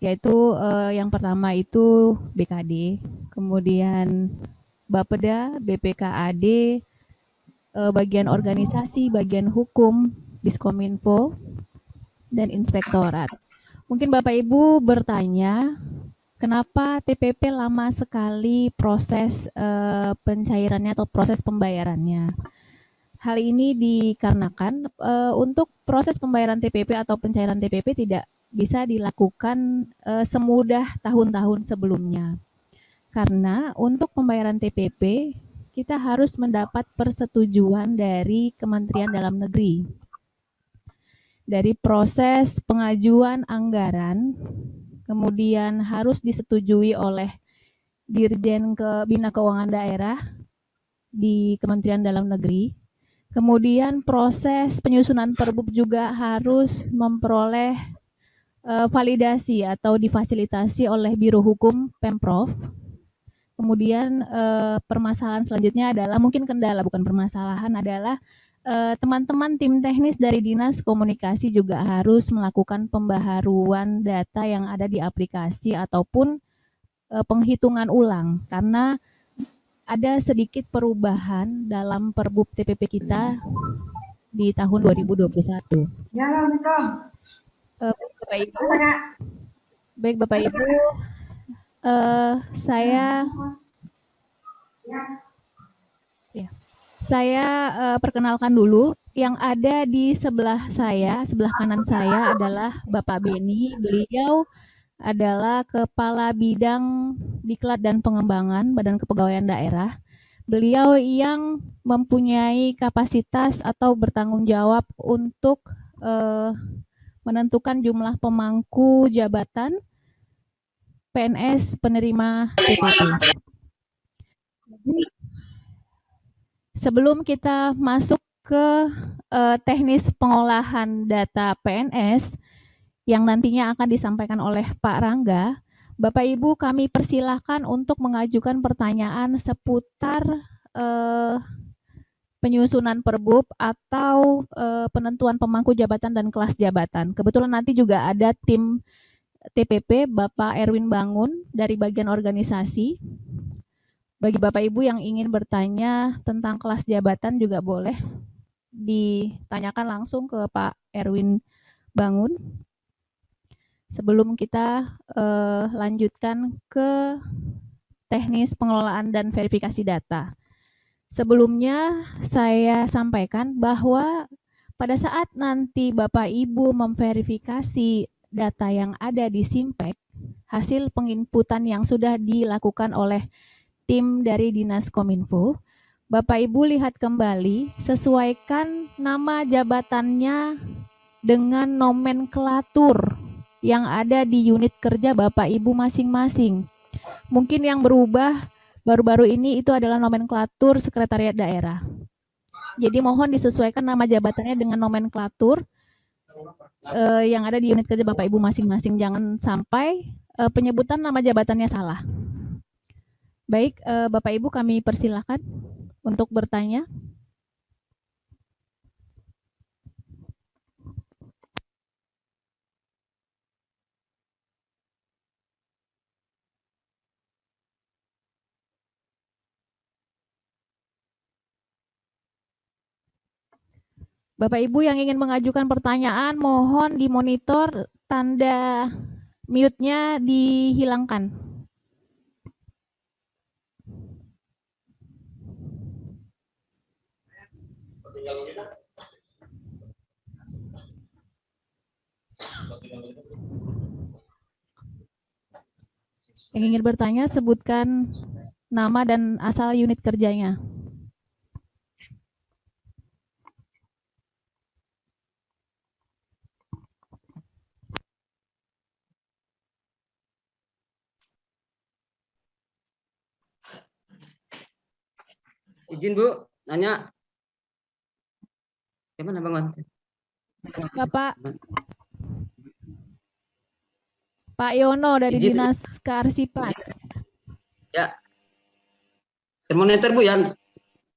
yaitu yang pertama itu BKD, kemudian Bapeda, BPKAD, bagian organisasi, bagian hukum, Diskominfo, dan Inspektorat. Mungkin Bapak Ibu bertanya, kenapa TPP lama sekali proses pencairannya atau proses pembayarannya? Hal ini dikarenakan untuk proses pembayaran TPP atau pencairan TPP tidak bisa dilakukan semudah tahun-tahun sebelumnya. Karena untuk pembayaran TPP, kita harus mendapat persetujuan dari Kementerian Dalam Negeri. Dari proses pengajuan anggaran, kemudian harus disetujui oleh Dirjen Bina Keuangan Daerah di Kementerian Dalam Negeri. Kemudian proses penyusunan Perbup juga harus memperoleh validasi atau difasilitasi oleh Biro Hukum Pemprov. Kemudian permasalahan selanjutnya adalah, mungkin kendala bukan permasalahan, adalah teman-teman tim teknis dari Dinas Komunikasi juga harus melakukan pembaharuan data yang ada di aplikasi ataupun penghitungan ulang, karena ada sedikit perubahan dalam Perbup TPP kita di tahun 2021. Baik Bapak Ibu, saya perkenalkan dulu. Yang ada di sebelah saya, sebelah kanan saya adalah Bapak Beni. Beliau adalah Kepala Bidang Diklat dan Pengembangan Badan Kepegawaian Daerah. Beliau yang mempunyai kapasitas atau bertanggung jawab untuk menentukan jumlah pemangku jabatan PNS penerima TPP. Sebelum kita masuk ke teknis pengolahan data PNS yang nantinya akan disampaikan oleh Pak Rangga, Bapak Ibu kami persilahkan untuk mengajukan pertanyaan seputar penyusunan Perbup atau penentuan pemangku jabatan dan kelas jabatan. Kebetulan nanti juga ada tim TPP, Bapak Erwin Bangun dari bagian organisasi. Bagi Bapak Ibu yang ingin bertanya tentang kelas jabatan juga boleh ditanyakan langsung ke Pak Erwin Bangun. Sebelum kita lanjutkan ke teknis pengelolaan dan verifikasi data. Sebelumnya saya sampaikan bahwa pada saat nanti Bapak Ibu memverifikasi data yang ada di Simpek, hasil penginputan yang sudah dilakukan oleh tim dari Dinas Kominfo, Bapak Ibu lihat kembali, sesuaikan nama jabatannya dengan nomenklatur yang ada di unit kerja Bapak Ibu masing-masing. Mungkin yang berubah baru-baru ini itu adalah nomenklatur sekretariat daerah. Jadi mohon disesuaikan nama jabatannya dengan nomenklatur yang ada di unit kerja Bapak Ibu masing-masing. Jangan sampai penyebutan nama jabatannya salah. Baik, Bapak Ibu kami persilakan untuk bertanya. Bapak Ibu yang ingin mengajukan pertanyaan, mohon dimonitor tanda mute-nya dihilangkan. Yang ingin bertanya, sebutkan nama dan asal unit kerjanya. Izin Bu, nanya. Gimana Bang? Bapak Pak Yono dari Izin. Dinas Kearsipan. Ya. Termonitor Bu ya,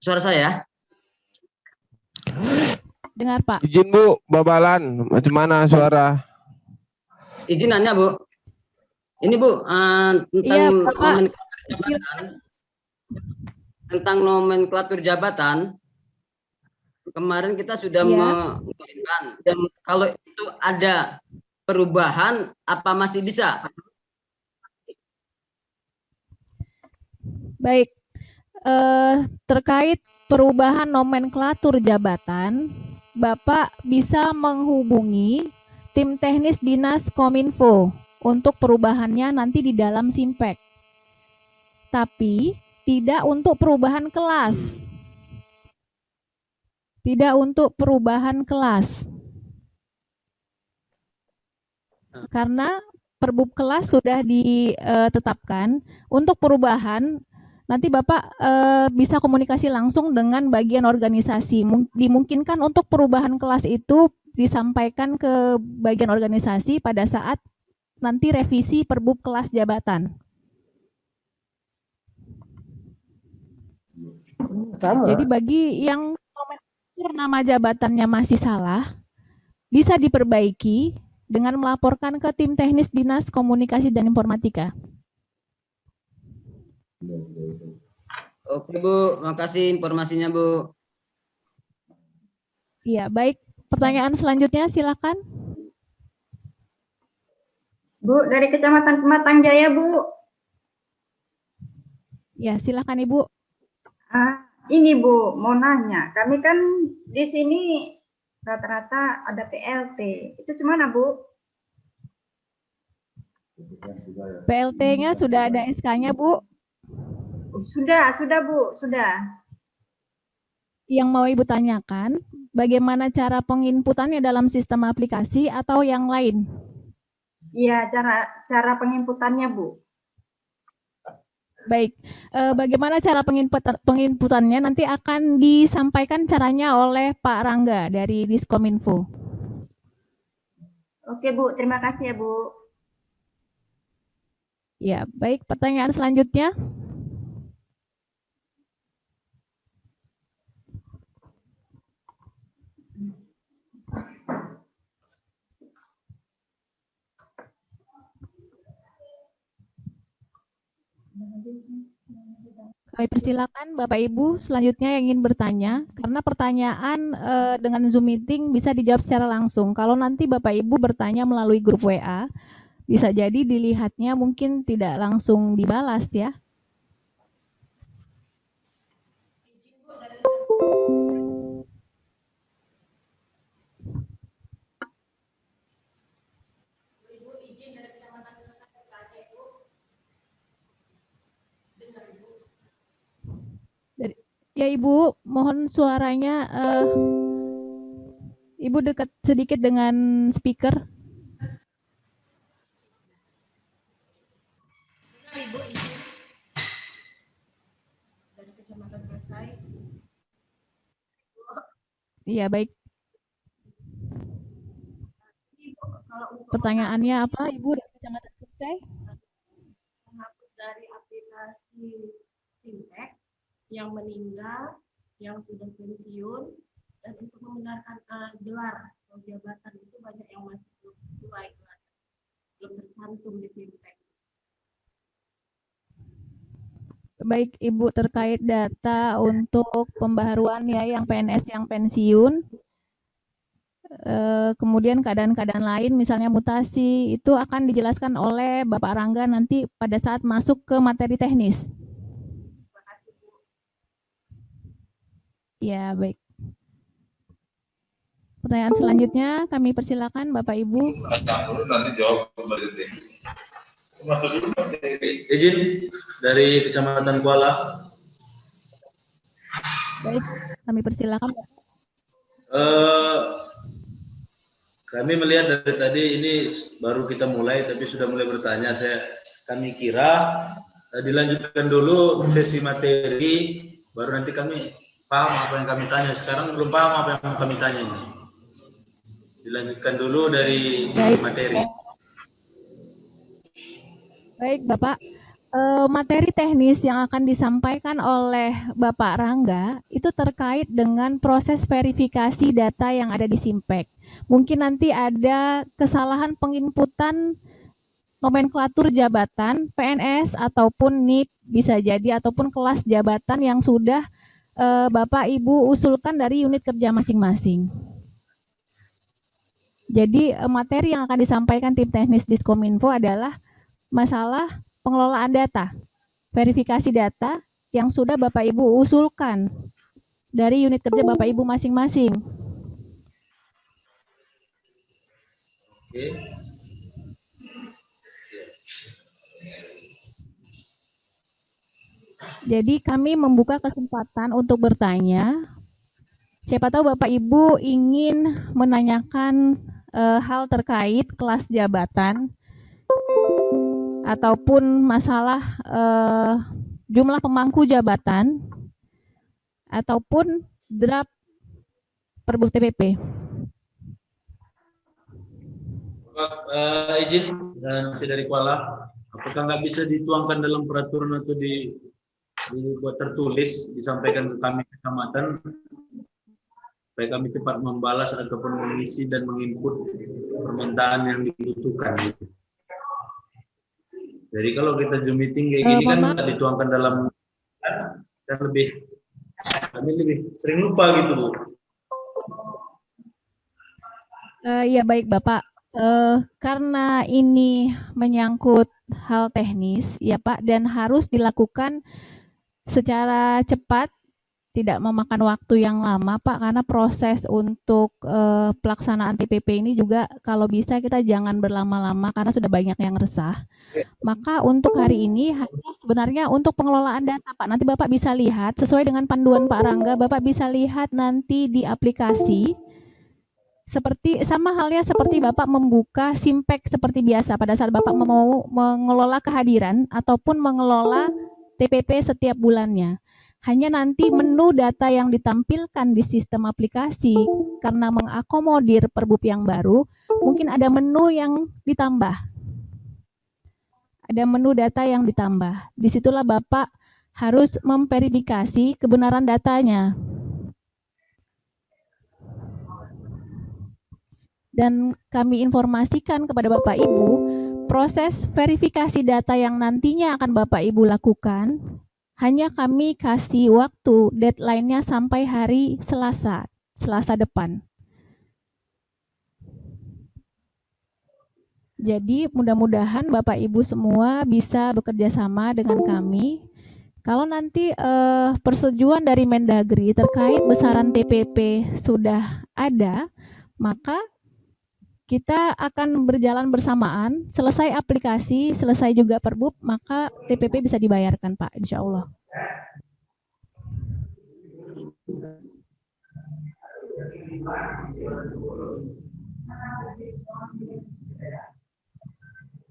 suara saya. Dengar Pak. Izin Bu, Babalan, macam mana suara? izin nanya Bu. Ini Bu, Iya, Bapak. Tentang nomenklatur jabatan, kemarin kita sudah mengirimkan. Dan kalau itu ada perubahan, apa masih bisa? Baik, terkait perubahan nomenklatur jabatan, Bapak bisa menghubungi tim teknis Dinas Kominfo untuk perubahannya nanti di dalam Simpek. Tapi tidak untuk perubahan kelas. Tidak untuk perubahan kelas. Karena Perbub kelas sudah ditetapkan. Untuk perubahan nanti Bapak bisa komunikasi langsung dengan bagian organisasi. Dimungkinkan untuk perubahan kelas itu disampaikan ke bagian organisasi pada saat nanti revisi Perbub kelas jabatan. Sama. Jadi bagi yang nomenklatur nama jabatannya masih salah, bisa diperbaiki dengan melaporkan ke tim teknis Dinas Komunikasi dan Informatika. Oke Bu, makasih informasinya Bu. Iya, baik. Pertanyaan selanjutnya silakan. Bu, dari Kecamatan Pematang Jaya, Bu. Ya, silakan Ibu. Ini Bu, mau nanya. Kami kan di sini rata-rata ada PLT. Itu gimana Bu? PLT-nya sudah ada SK-nya Bu? Sudah Bu, sudah. Yang mau Ibu tanyakan, bagaimana cara penginputannya dalam sistem aplikasi atau yang lain? Iya, cara penginputannya Bu. Baik, bagaimana cara penginputannya nanti akan disampaikan caranya oleh Pak Rangga dari Diskominfo. Oke Bu, terima kasih ya Bu. Ya, baik. Pertanyaan selanjutnya. Kami persilakan Bapak Ibu selanjutnya yang ingin bertanya, karena pertanyaan dengan Zoom meeting bisa dijawab secara langsung. Kalau nanti Bapak Ibu bertanya melalui grup WA, bisa jadi dilihatnya mungkin tidak langsung dibalas ya. Ya Ibu, mohon suaranya Ibu dekat sedikit dengan speaker. Ibu dari Kecamatan Selesai. Iya, baik. Pertanyaannya apa Ibu dari Kecamatan Selesai? Menghapus dari aplikasi Fintech yang meninggal, yang sudah pensiun, dan untuk membenarkan gelar atau jabatan itu banyak yang masih belum sesuai, belum tercantum di Fintech. Baik Ibu, terkait data untuk pembaharuan ya yang PNS yang pensiun, kemudian keadaan-keadaan lain misalnya mutasi, itu akan dijelaskan oleh Bapak Rangga nanti pada saat masuk ke materi teknis. Ya, baik. Pertanyaan selanjutnya kami persilakan Bapak Ibu. Nanti jawab kembali. Izin dari Kecamatan Kuala. Baik, kami persilakan. Kami melihat dari tadi ini baru kita mulai, tapi sudah mulai bertanya. Kami kira dilanjutkan dulu sesi materi, baru nanti kami paham apa yang kami tanya. Sekarang belum paham apa yang kami tanya ini. Dilanjutkan dulu dari sesi materi. Baik Bapak, Materi teknis yang akan disampaikan oleh Bapak Rangga itu terkait dengan proses verifikasi data yang ada di Simpek. Mungkin nanti ada kesalahan penginputan nomenklatur jabatan PNS ataupun NIP bisa jadi, ataupun kelas jabatan yang sudah Bapak Ibu usulkan dari unit kerja masing-masing. Jadi materi yang akan disampaikan tim teknis Diskominfo adalah masalah pengelolaan data, verifikasi data yang sudah Bapak Ibu usulkan dari unit kerja Bapak Ibu masing-masing. Oke. Jadi kami membuka kesempatan untuk bertanya. Siapa tahu Bapak Ibu ingin menanyakan hal terkait kelas jabatan ataupun masalah jumlah pemangku jabatan ataupun draft Perbup TPP. Izin dan saya dari Kuala, apakah nggak bisa dituangkan dalam peraturan atau dibuat tertulis, disampaikan ke kami kecamatan, supaya kami cepat membalas ataupun mengisi dan menginput permintaan yang dibutuhkan. Gitu. Jadi kalau kita Zoom meeting kayak gini kan nggak dituangkan dalam, dan kami lebih sering lupa gitu, Bu. Ya baik Bapak, karena ini menyangkut hal teknis ya Pak, dan harus dilakukan secara cepat, tidak memakan waktu yang lama Pak, karena proses untuk pelaksanaan TPP ini juga kalau bisa kita jangan berlama-lama karena sudah banyak yang resah. Maka untuk hari ini hanya sebenarnya untuk pengelolaan data Pak, nanti Bapak bisa lihat sesuai dengan panduan Pak Rangga, Bapak bisa lihat nanti di aplikasi. Seperti sama halnya seperti Bapak membuka Simpek seperti biasa pada saat Bapak mau mengelola kehadiran ataupun mengelola TPP setiap bulannya. Hanya nanti menu data yang ditampilkan di sistem aplikasi karena mengakomodir Perbup yang baru, mungkin ada menu yang ditambah. Ada menu data yang ditambah. Disitulah Bapak harus memverifikasi kebenaran datanya. Dan kami informasikan kepada Bapak Ibu, proses verifikasi data yang nantinya akan Bapak Ibu lakukan, hanya kami kasih waktu, deadline-nya sampai hari Selasa depan. Jadi mudah-mudahan Bapak Ibu semua bisa bekerja sama dengan kami. Kalau nanti persetujuan dari Mendagri terkait besaran TPP sudah ada, maka kita akan berjalan bersamaan, selesai aplikasi, selesai juga Perbup, maka TPP bisa dibayarkan Pak, insya Allah.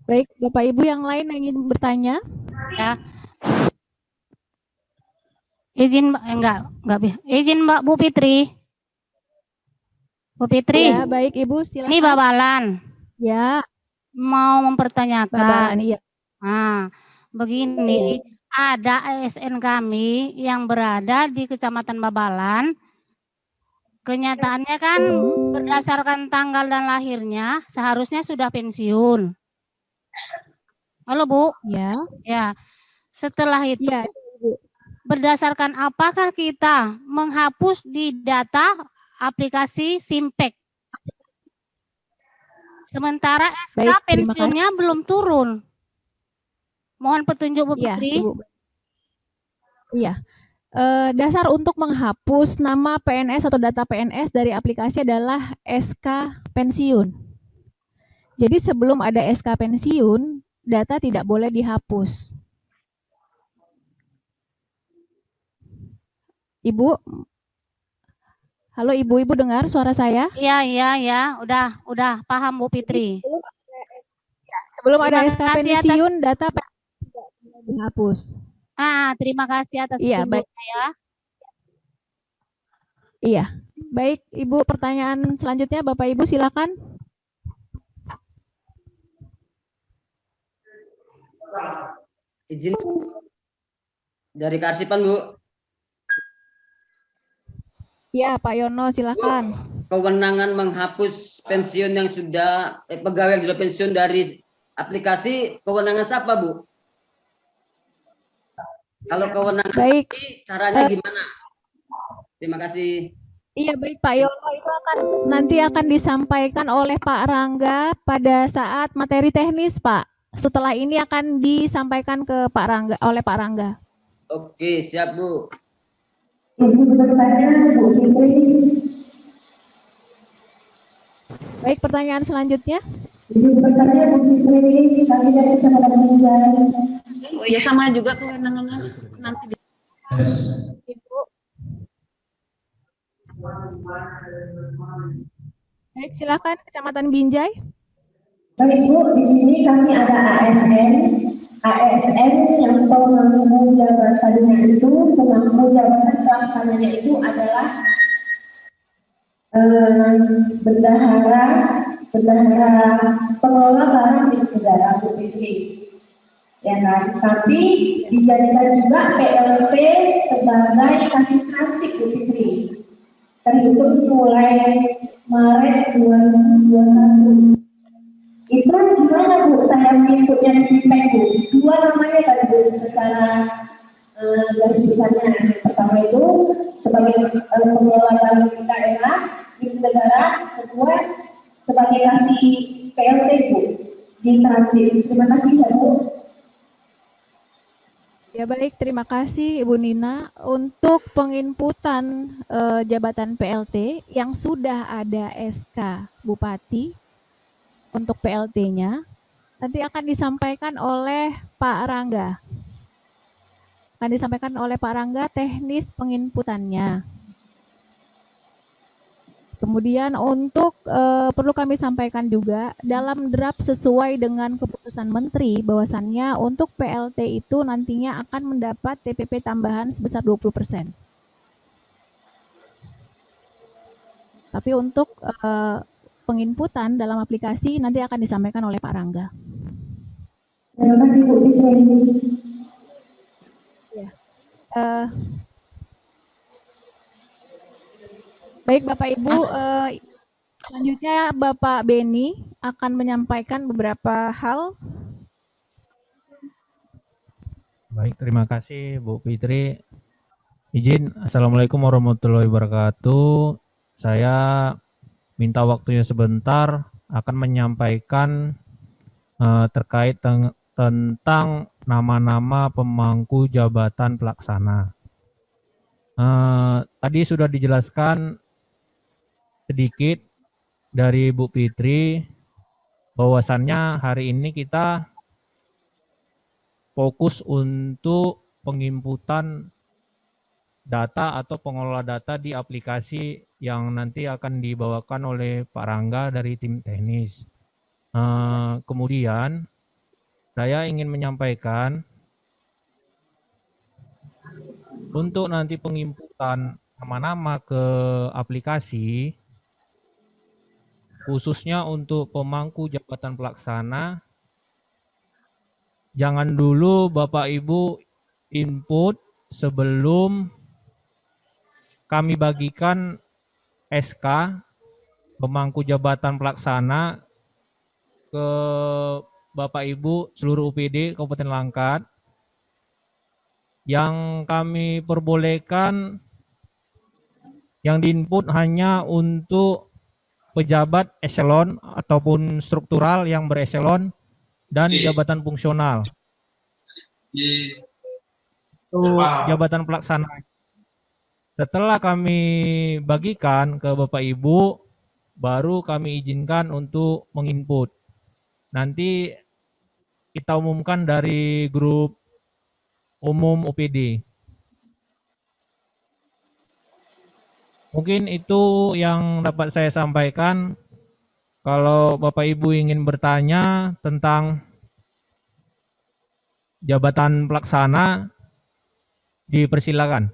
Baik, Bapak Ibu yang lain yang ingin bertanya? Ya. Izin izin Mbak Bu Fitri. Bu Fitri. Ya, baik Ibu, silakan. Ini Babalan. Ya. Mau mempertanyakan. Babalan, iya. Nah, begini, ada ASN kami yang berada di Kecamatan Babalan. Kenyataannya kan berdasarkan tanggal dan lahirnya seharusnya sudah pensiun. Halo Bu. Ya. Ya. Setelah itu ya. berdasarkan apakah kita menghapus di data aplikasi Simpek? Sementara SK pensiunnya belum turun. Mohon petunjuk Bu Fitri. Iya. Dasar untuk menghapus nama PNS atau data PNS dari aplikasi adalah SK pensiun. Jadi sebelum ada SK pensiun, data tidak boleh dihapus. Ibu, halo Ibu dengar suara saya? Iya, udah paham Bu Fitri. Sebelum ada SK pensiun, data tidak boleh dihapus. Terima kasih atas petunjuknya ya. Iya, baik Ibu, pertanyaan selanjutnya Bapak Ibu silakan. Izin dari kearsipan, Bu. Ya, Pak Yono, silakan. Kewenangan menghapus pensiun yang sudah pegawai yang sudah pensiun dari aplikasi, kewenangan siapa, Bu? Kalau kewenangan Baik. tadi, caranya gimana? Terima kasih. Iya, baik Pak Yono, itu nanti akan disampaikan oleh Pak Rangga pada saat materi teknis, Pak. Setelah ini akan disampaikan ke Pak Rangga oleh Pak Rangga. Oke, siap, Bu. Baik, pertanyaan selanjutnya. Oh ya, sama juga kewenangannya nanti. Ibu. Baik, silakan Kecamatan Binjai. Baik Bu, di sini kami ada ASN yang pemangku jabatannya itu, pemangku jabatan pelaksananya itu adalah bendahara pengelola barang milik negara Bu Fitri. Ya kan? Tapi dijadikan juga PLT sebagai kasih transit Bu Fitri. Terhitung mulai Maret 2021. Itu gimana Bu, saya inputnya di Simpek Bu, dua namanya tadi Bu, secara garis besarnya. Yang pertama itu sebagai pengelola barang daerah, milik negara, kedua sebagai kasih PLT Bu, di transit. Terima kasih ya Bu. Ya baik, terima kasih Ibu Nina. Untuk penginputan jabatan PLT yang sudah ada SK Bupati untuk PLT-nya, nanti akan disampaikan oleh Pak Rangga. Akan disampaikan oleh Pak Rangga teknis penginputannya. Kemudian untuk perlu kami sampaikan juga dalam draft sesuai dengan keputusan Menteri bahwasannya untuk PLT itu nantinya akan mendapat TPP tambahan sebesar 20%. Tapi untuk penginputan dalam aplikasi nanti akan disampaikan oleh Pak Rangga. Terima kasih Bu Fitri. Ya. Baik Bapak Ibu, selanjutnya Bapak Beni akan menyampaikan beberapa hal. Baik, terima kasih Bu Fitri. Izin, Assalamualaikum warahmatullahi wabarakatuh. Saya minta waktunya sebentar akan menyampaikan terkait tentang nama-nama pemangku jabatan pelaksana. Tadi sudah dijelaskan sedikit dari Bu Fitri bahwasannya hari ini kita fokus untuk penginputan data atau pengelola data di aplikasi yang nanti akan dibawakan oleh Pak Rangga dari tim teknis. Kemudian saya ingin menyampaikan untuk nanti penginputan nama-nama ke aplikasi, khususnya untuk pemangku jabatan pelaksana, jangan dulu Bapak Ibu input sebelum kami bagikan SK pemangku jabatan pelaksana ke Bapak Ibu seluruh UPD Kabupaten Langkat. Yang kami perbolehkan yang diinput hanya untuk pejabat eselon ataupun struktural yang bereselon dan jabatan fungsional. Untuk jabatan pelaksana, setelah kami bagikan ke Bapak Ibu, baru kami izinkan untuk menginput. Nanti kita umumkan dari grup umum OPD. Mungkin itu yang dapat saya sampaikan. Kalau Bapak Ibu ingin bertanya tentang jabatan pelaksana, dipersilakan.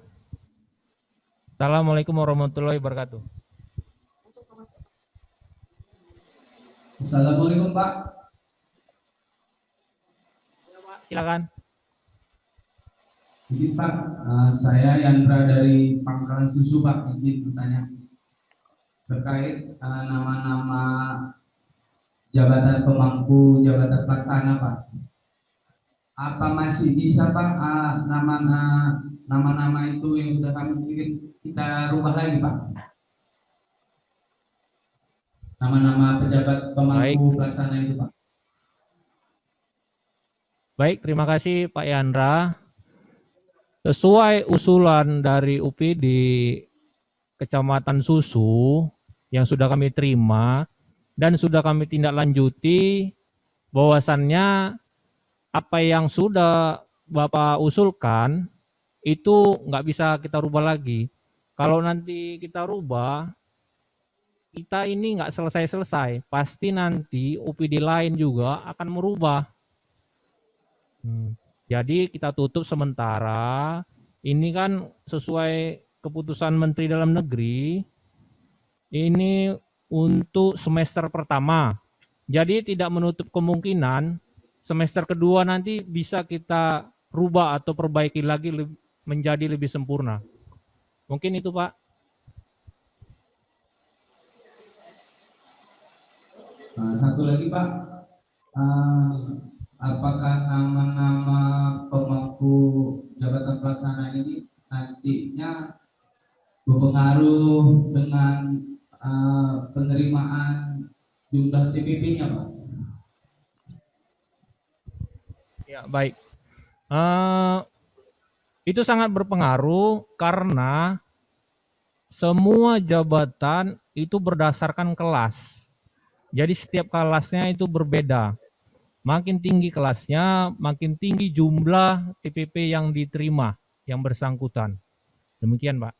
Assalamualaikum warahmatullahi wabarakatuh. Assalamualaikum Pak. Silakan. Jadi Pak, saya Yandra dari Pangkalan Susu Pak, izin bertanya terkait nama-nama jabatan pemangku jabatan pelaksana Pak. Apa masih bisa Pak nama-nama itu yang sudah kami kirim kita rubah lagi Pak? Nama-nama pejabat pemangku pelaksana itu Pak. Baik, terima kasih Pak Yandra. Sesuai usulan dari UPD Kecamatan Susu yang sudah kami terima dan sudah kami tindak lanjuti, bahwasannya apa yang sudah Bapak usulkan itu nggak bisa kita rubah lagi. Kalau nanti kita rubah, kita ini nggak selesai-selesai. Pasti nanti UPD lain juga akan merubah. Jadi kita tutup sementara. Ini kan sesuai keputusan Menteri Dalam Negeri. Ini untuk semester pertama. Jadi tidak menutup kemungkinan semester kedua nanti bisa kita rubah atau perbaiki lagi menjadi lebih sempurna. Mungkin itu Pak. Satu lagi Pak, apakah nama-nama pemangku jabatan pelaksana ini nantinya berpengaruh dengan penerimaan jumlah TPP-nya Pak? Ya, baik. Itu sangat berpengaruh karena semua jabatan itu berdasarkan kelas. Jadi setiap kelasnya itu berbeda. Makin tinggi kelasnya, makin tinggi jumlah TPP yang diterima, yang bersangkutan. Demikian, Pak.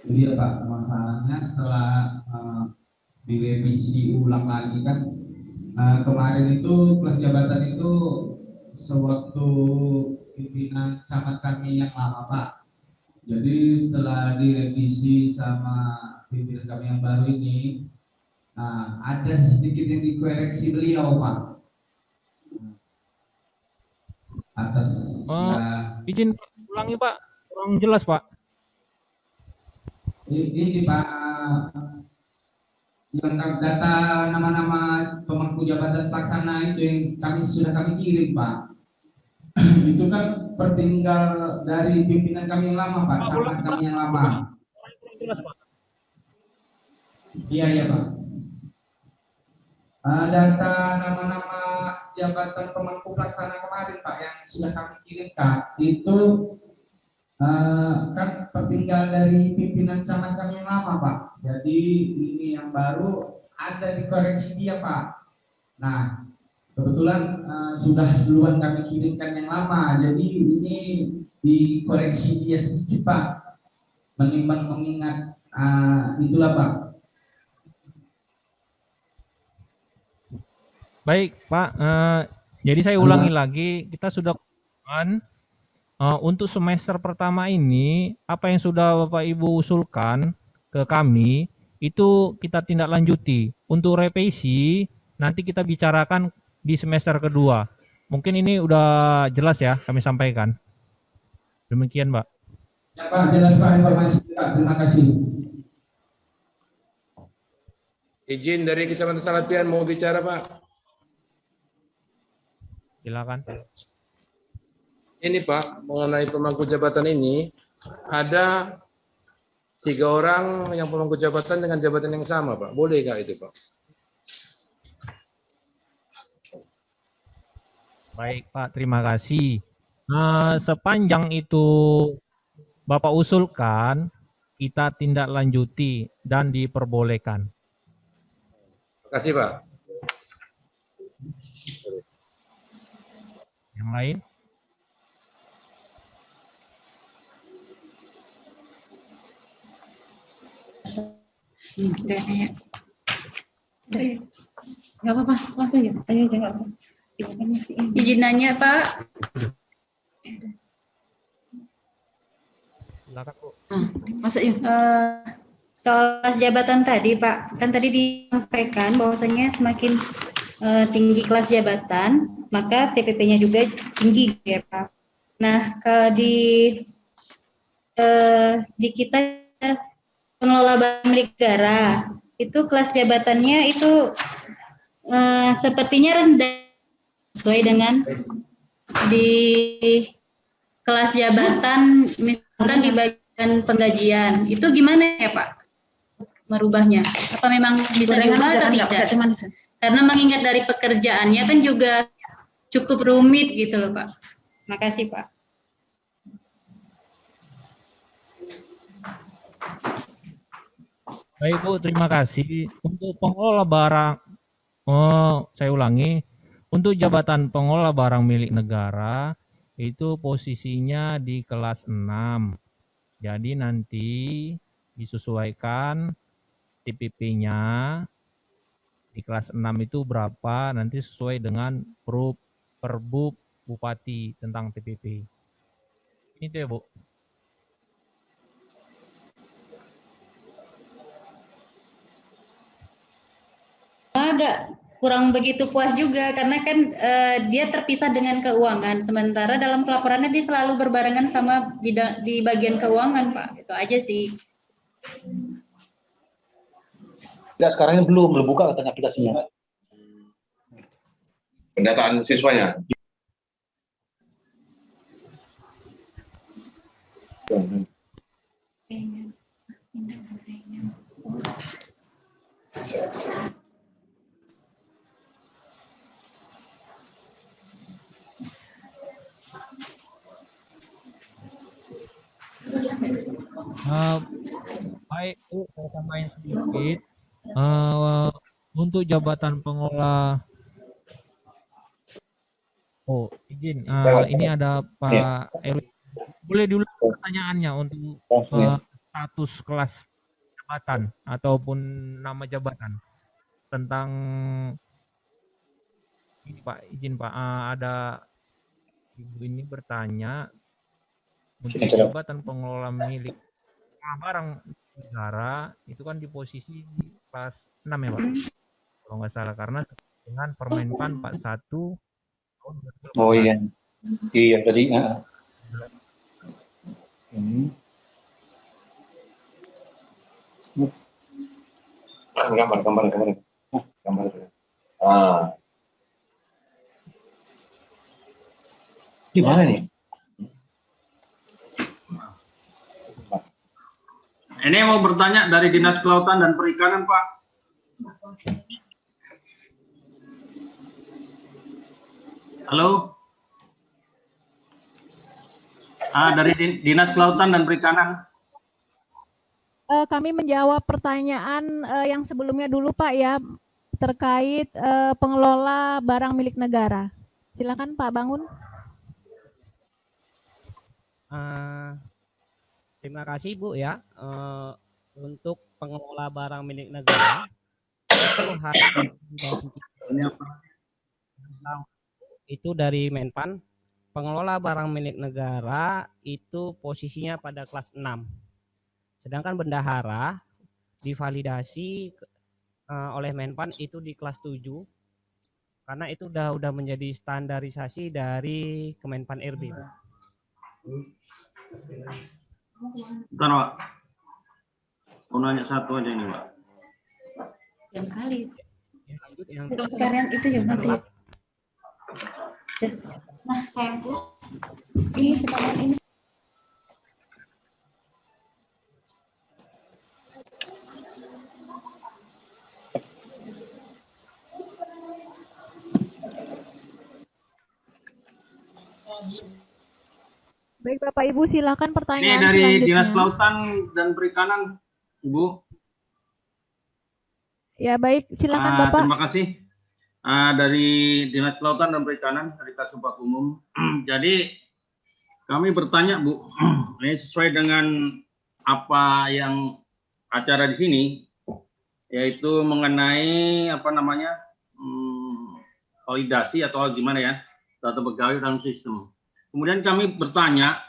Iya Pak, masalahnya setelah direvisi ulang lagi kan, kemarin itu kelas jabatan itu sewaktu pimpinan camat kami yang lama Pak. Jadi setelah direvisi sama pimpinan kami yang baru ini, ada sedikit yang dikoreksi beliau Pak. Atas izin ulangi Pak, kurang jelas Pak. Ini Pak, yang data nama-nama pemangku jabatan pelaksana itu yang sudah kami kirim Pak. Itu kan tertinggal dari pimpinan kami yang lama Pak, camat kami yang lama. Iya Pak. Data nama-nama jabatan pemangku pelaksana kemarin Pak yang sudah kami kirimkan itu kan tertinggal dari pimpinan camat kami yang lama Pak. Jadi ini yang baru ada dikoreksi dia Pak. Nah kebetulan sudah duluan kami kirimkan yang lama, jadi ini dikoreksi dia sedikit Pak, menimbang mengingat itulah Pak. Baik Pak, jadi saya ulangi lagi, kita sudah untuk semester pertama ini, apa yang sudah Bapak Ibu usulkan ke kami, itu kita tindak lanjuti. Untuk revisi, nanti kita bicarakan di semester kedua. Mungkin ini udah jelas ya kami sampaikan. Demikian Pak. Ya Pak, jelas Pak informasi Pak, terima kasih. Izin dari Kecamatan Salapian mau bicara Pak. Silakan. Ini Pak, mengenai pemangku jabatan ini, ada 3 orang yang pemangku jabatan dengan jabatan yang sama Pak. Boleh nggak itu Pak? Baik Pak, terima kasih. Sepanjang itu Bapak usulkan, kita tindak lanjuti dan diperbolehkan. Terima kasih Pak. Yang lain? Nggak apa-apa, langsung aja. Ayo, jangan apa. Izin nanya, Pak. Silakan, Bu. Masuk yuk. Soal jabatan tadi, Pak. Kan tadi disampaikan bahwasanya semakin tinggi kelas jabatan, maka TPP-nya juga tinggi ya Pak. Nah, di kita pengelola barang milik negara itu kelas jabatannya itu sepertinya rendah sesuai dengan di kelas jabatan misalkan di bagian penggajian itu gimana ya Pak merubahnya? Apa memang bisa diubah atau tidak? Karena mengingat dari pekerjaannya kan juga cukup rumit gitu loh Pak. Makasih Pak. Baik Bu, terima kasih. Untuk pengelola barang, saya ulangi, untuk jabatan pengelola barang milik negara itu posisinya di kelas 6. Jadi nanti disesuaikan TPP-nya di kelas 6 itu berapa, nanti sesuai dengan Perbub Bupati tentang TPP. Ini tuh ya Bu. Agak kurang begitu puas juga karena kan dia terpisah dengan keuangan sementara dalam pelaporannya dia selalu berbarengan sama di bagian keuangan Pak. Itu aja sih. Ya sekarang ini belum buka katanya aplikasinya. Pendataan siswanya. Baik Bu, saya tambahin sedikit. Untuk jabatan pengelola, izin, ini ada Pak Erwin. Boleh diulang pertanyaannya untuk status kelas jabatan ataupun nama jabatan tentang ini Pak, izin Pak, ada Ibu ini bertanya untuk jabatan pengelola milik barang negara itu kan di posisi di kelas 6 ya Pak, kalau nggak salah, karena dengan Permenpan 41 tahun 2018. Oh iya, iya tadi. Gambar. Di mana nih? Ini mau bertanya dari Dinas Kelautan dan Perikanan, Pak. Halo? Dari Dinas Kelautan dan Perikanan. Kami menjawab pertanyaan yang sebelumnya dulu Pak ya, terkait pengelola barang milik negara. Silakan Pak Bangun. Terima kasih Bu ya. Untuk pengelola barang milik negara itu dari Menpan, pengelola barang milik negara itu posisinya pada kelas 6. Sedangkan bendahara divalidasi oleh Menpan itu di kelas 7 karena itu udah menjadi standarisasi dari Kemenpan RB. Bentar, Pak. Mau nanya satu aja ini, Pak. Yang kali. Yang Sekarang itu ya nanti. Nah, saya ini sekarang ini. Baik Bapak Ibu, silakan Ini pertanyaan dari selanjutnya. Dinas Kelautan dan Perikanan, Ibu. Ya baik, silakan Bapak. Terima kasih. Dari Dinas Kelautan dan Perikanan, dari Kasubag Umum. Jadi kami bertanya, Bu, ini sesuai dengan apa yang acara di sini, yaitu mengenai apa namanya validasi atau gimana ya, data pegawai dalam sistem. Kemudian kami bertanya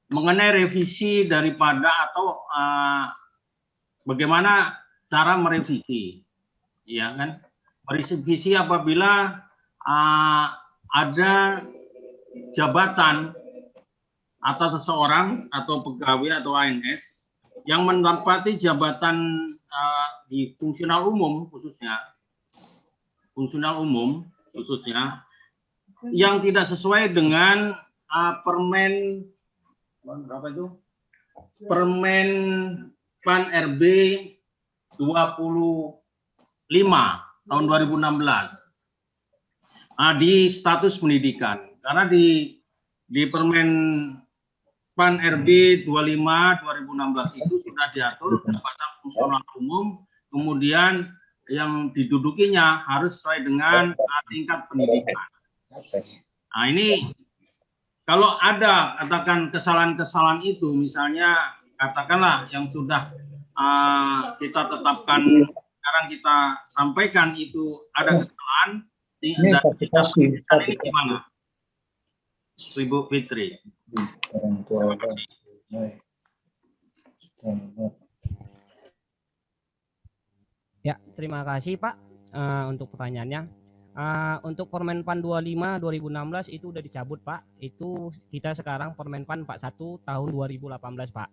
mengenai revisi daripada atau bagaimana cara merevisi, ya kan? merevisi apabila ada jabatan atau seseorang atau pegawai atau ANS yang menempati jabatan di fungsional umum khususnya yang tidak sesuai dengan Permen berapa itu? Permen PAN RB 25 tahun 2016 di status pendidikan, karena di Permen PAN RB 25 2016 itu sudah diatur jabatan fungsional umum, kemudian yang didudukinya harus sesuai dengan tingkat pendidikan. Nah, ini kalau ada katakan kesalahan-kesalahan itu, misalnya katakanlah yang sudah kita tetapkan sekarang kita sampaikan itu ada kesalahan, ini gimana, Ibu Fitri? Ya, terima kasih Pak untuk pertanyaannya. Untuk Permen PAN 25 2016 itu udah dicabut Pak. Itu kita sekarang Permen PAN 41 tahun 2018 Pak.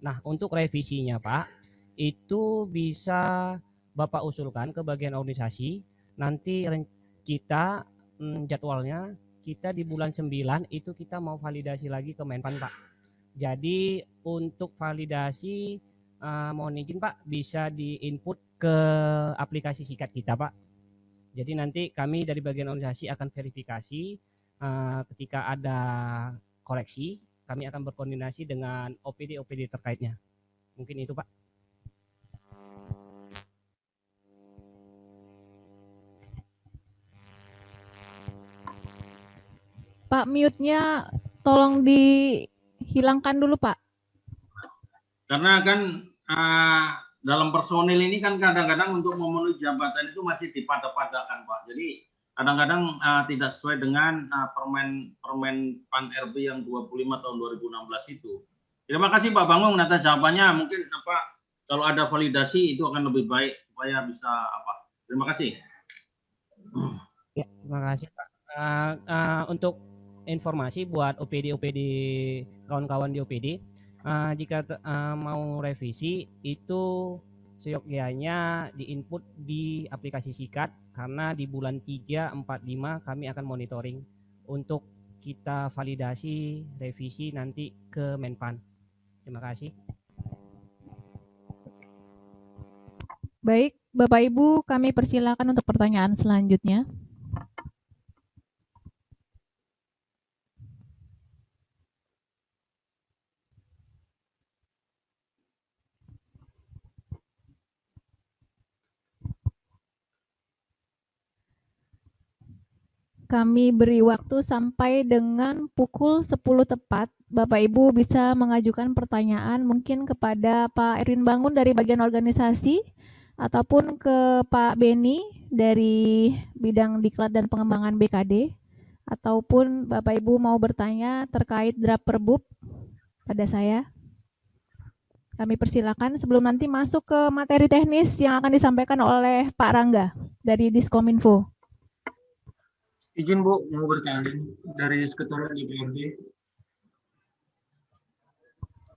Nah, untuk revisinya Pak, itu bisa Bapak usulkan ke bagian organisasi. Nanti kita jadwalnya kita di bulan 9 itu kita mau validasi lagi ke Menpan Pak. Jadi untuk validasi mohon izin Pak bisa di-input ke aplikasi Sikat kita Pak. Jadi nanti kami dari bagian organisasi akan verifikasi ketika ada koreksi, kami akan berkoordinasi dengan OPD terkaitnya. Mungkin itu Pak. Pak, mute-nya tolong dihilangkan dulu Pak. Karena kan dalam personil ini kan kadang-kadang untuk memenuhi jabatan itu masih dipada-padakan Pak. Jadi kadang-kadang tidak sesuai dengan Permen PAN RB yang 25 tahun 2016 itu. Terima kasih Pak Bangun atas jawabannya. Mungkin kalau ada validasi itu akan lebih baik supaya bisa Terima kasih. Ya, terima kasih Pak. Untuk informasi buat OPD kawan-kawan di OPD, jika mau revisi itu seyogyanya di-input di aplikasi Sikat, karena di bulan 3, 4, 5 kami akan monitoring untuk kita validasi revisi nanti ke Menpan. Terima kasih. Baik, Bapak Ibu, kami persilakan untuk pertanyaan selanjutnya. Kami beri waktu sampai dengan pukul 10 tepat. Bapak Ibu bisa mengajukan pertanyaan mungkin kepada Pak Erwin Bangun dari bagian organisasi ataupun ke Pak Beni dari bidang Diklat dan Pengembangan BKD, ataupun Bapak Ibu mau bertanya terkait draft Perbup pada saya. Kami persilakan sebelum nanti masuk ke materi teknis yang akan disampaikan oleh Pak Rangga dari Diskominfo. Izin Bu, mau bertanya dari Sekretariat DPRD.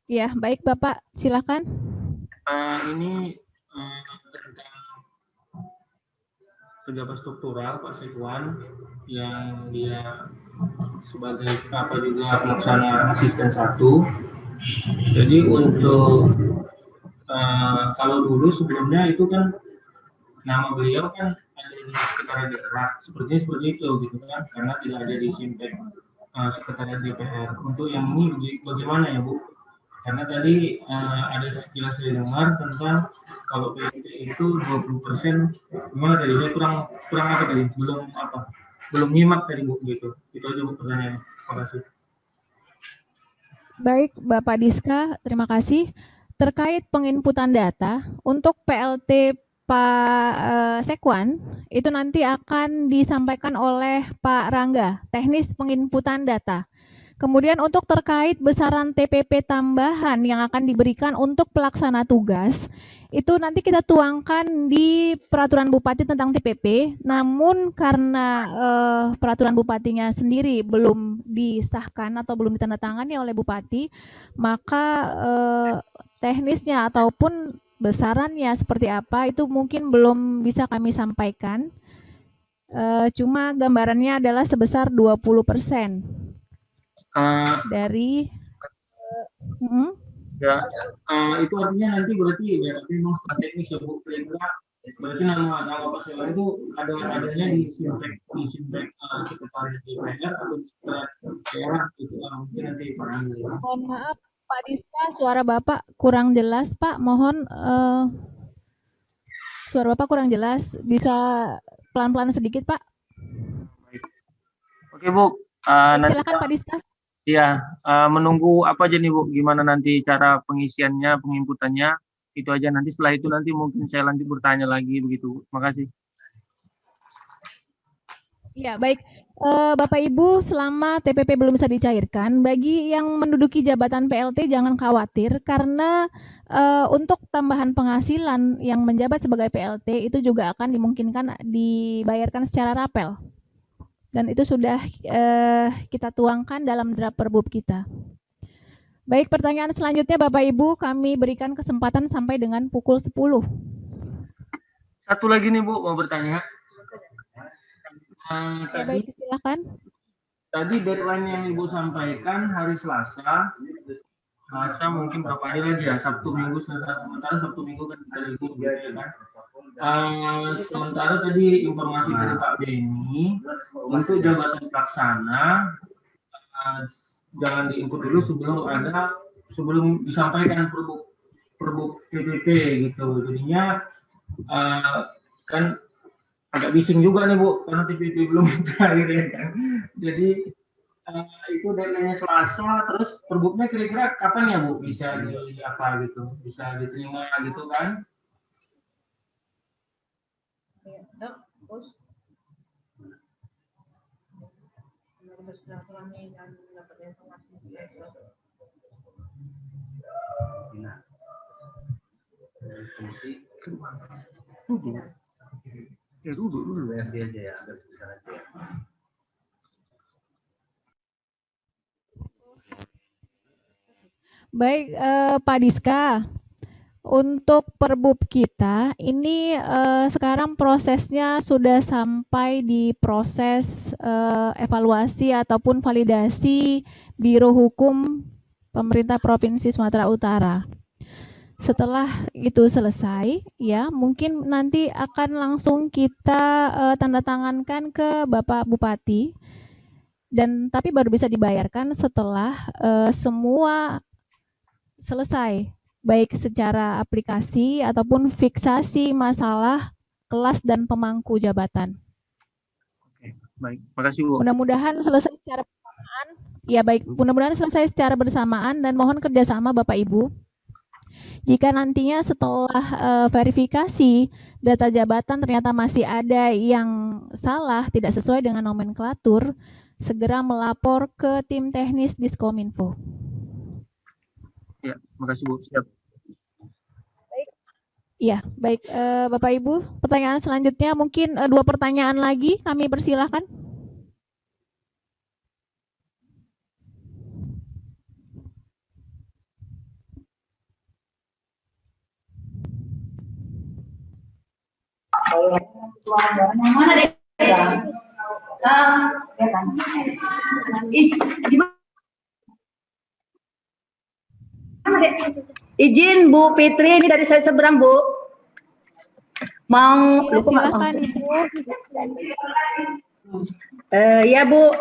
Ya, baik Bapak, silakan. Ini tentang pejabat struktural Pak Sekwan yang dia sebagai juga pelaksana asisten 1. Jadi untuk kalau dulu sebelumnya itu kan nama beliau kan Sekretariat daerah, sepertinya seperti itu gitu kan, karena tidak ada di Simpek Sekretariat DPR. Untuk yang ini bagaimana ya Bu? Karena tadi ada sekilas saya dengar tentang kalau PNT itu 20%, gimana tadi? Saya kurang apa tadi? Belum nyimak tadi Bu gitu. Itu aja Bu pertanyaannya. Terima kasih. Baik Bapak Diska, terima kasih. Terkait penginputan data untuk PLT Pak Sekwan, itu nanti akan disampaikan oleh Pak Rangga, teknis penginputan data. Kemudian untuk terkait besaran TPP tambahan yang akan diberikan untuk pelaksana tugas, itu nanti kita tuangkan di peraturan bupati tentang TPP, namun karena peraturan bupatinya sendiri belum disahkan atau belum ditandatangani oleh bupati, maka teknisnya ataupun besarannya seperti apa itu mungkin belum bisa kami sampaikan. Cuma gambarannya adalah sebesar 20% dari ya, itu artinya nanti berarti ya memang strategis ya Bu, kira-kira berarti nama Pak Sela itu adanya di Sintek sekretaris DPR atau di daerah itu mungkin nanti Pak Anggi. Mohon maaf Pak Diska, suara Bapak kurang jelas Pak, mohon suara Bapak kurang jelas, bisa pelan-pelan sedikit Pak. Oke Bu, silakan Pak Diska. Iya, menunggu apa aja nih Bu, gimana nanti cara pengisiannya, penginputannya, itu aja. Nanti setelah itu nanti mungkin saya lanjut bertanya lagi begitu. Makasih. Iya, baik. Bapak Ibu, selama TPP belum bisa dicairkan, bagi yang menduduki jabatan PLT jangan khawatir karena untuk tambahan penghasilan yang menjabat sebagai PLT itu juga akan dimungkinkan dibayarkan secara rapel. Dan itu sudah kita tuangkan dalam draft perbub kita. Baik, pertanyaan selanjutnya Bapak Ibu, kami berikan kesempatan sampai dengan pukul 10. Satu lagi nih Bu, mau bertanya. Ya, baik, silakan. Tadi deadline yang Ibu sampaikan hari Selasa. Selasa mungkin berapa hari lagi ya? Sabtu, Minggu, Selasa. Sementara Sabtu, Minggu kan kita libur gitu ya kan? Sementara tadi informasi dari Pak Beni untuk jabatan pelaksana jangan diinput dulu sebelum disampaikan perbuk TPP gitu. Jadinya kan agak bising juga nih Bu karena TPP belum terakhir ya kan. Jadi itu deadline-nya Selasa, terus perbuknya kira-kira kapan ya Bu bisa bisa diterima gitu kan? Ya dulu ya dia aja ya, agak sebesar aja ya. Baik, Pak Diska. Untuk perbub kita, ini sekarang prosesnya sudah sampai di proses evaluasi ataupun validasi Biro Hukum Pemerintah Provinsi Sumatera Utara. Setelah itu selesai, ya mungkin nanti akan langsung kita tanda tangankan ke Bapak Bupati, tapi baru bisa dibayarkan setelah semua selesai, baik secara aplikasi ataupun fiksasi masalah kelas dan pemangku jabatan. Oke, baik. Makasih Bu. Mudah-mudahan selesai secara bersamaan. Ya baik, mudah-mudahan selesai secara bersamaan dan mohon kerjasama Bapak Ibu. Jika nantinya setelah verifikasi data jabatan ternyata masih ada yang salah, tidak sesuai dengan nomenklatur, segera melapor ke tim teknis Diskominfo. Ya, makasih Bu. Siap. Baik. Ya, baik Bapak Ibu. Pertanyaan selanjutnya mungkin 2 pertanyaan lagi kami persilahkan. Mana deh? Izin Bu Fitri, ini dari saya seberang Bu. Mau silakan Ibu. Ya Bu,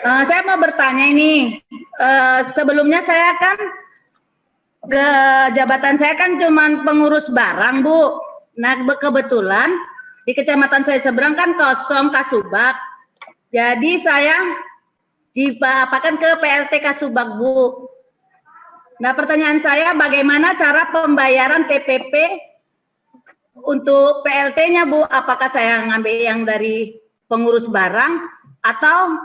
saya mau bertanya ini. Sebelumnya saya kan ke jabatan saya kan cuman pengurus barang Bu. Nah kebetulan di kecamatan saya seberang kan kosong Kasubag. Jadi saya diapakan ke PLT Kasubag Bu. Nah pertanyaan saya bagaimana cara pembayaran TPP untuk PLT-nya Bu? Apakah saya ngambil yang dari pengurus barang atau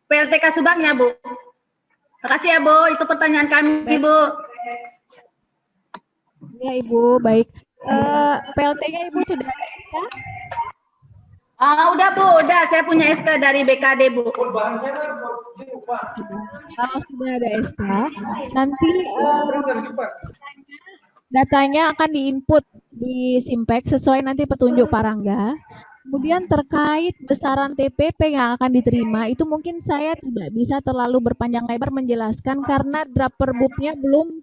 PLT Kasubagnya Bu? Makasih ya, Bu. Itu pertanyaan kami, Baik. Bu. Ya, Ibu, baik. PLT-nya Ibu sudah ada SK? Udah, Bu. Udah, saya punya SK dari BKD, Bu. Kalau sudah ada SK, nanti datanya akan diinput di Simpek sesuai nanti petunjuk Parangga. Kemudian terkait besaran TPP yang akan diterima, itu mungkin saya tidak bisa terlalu berpanjang lebar menjelaskan karena draft perbubnya belum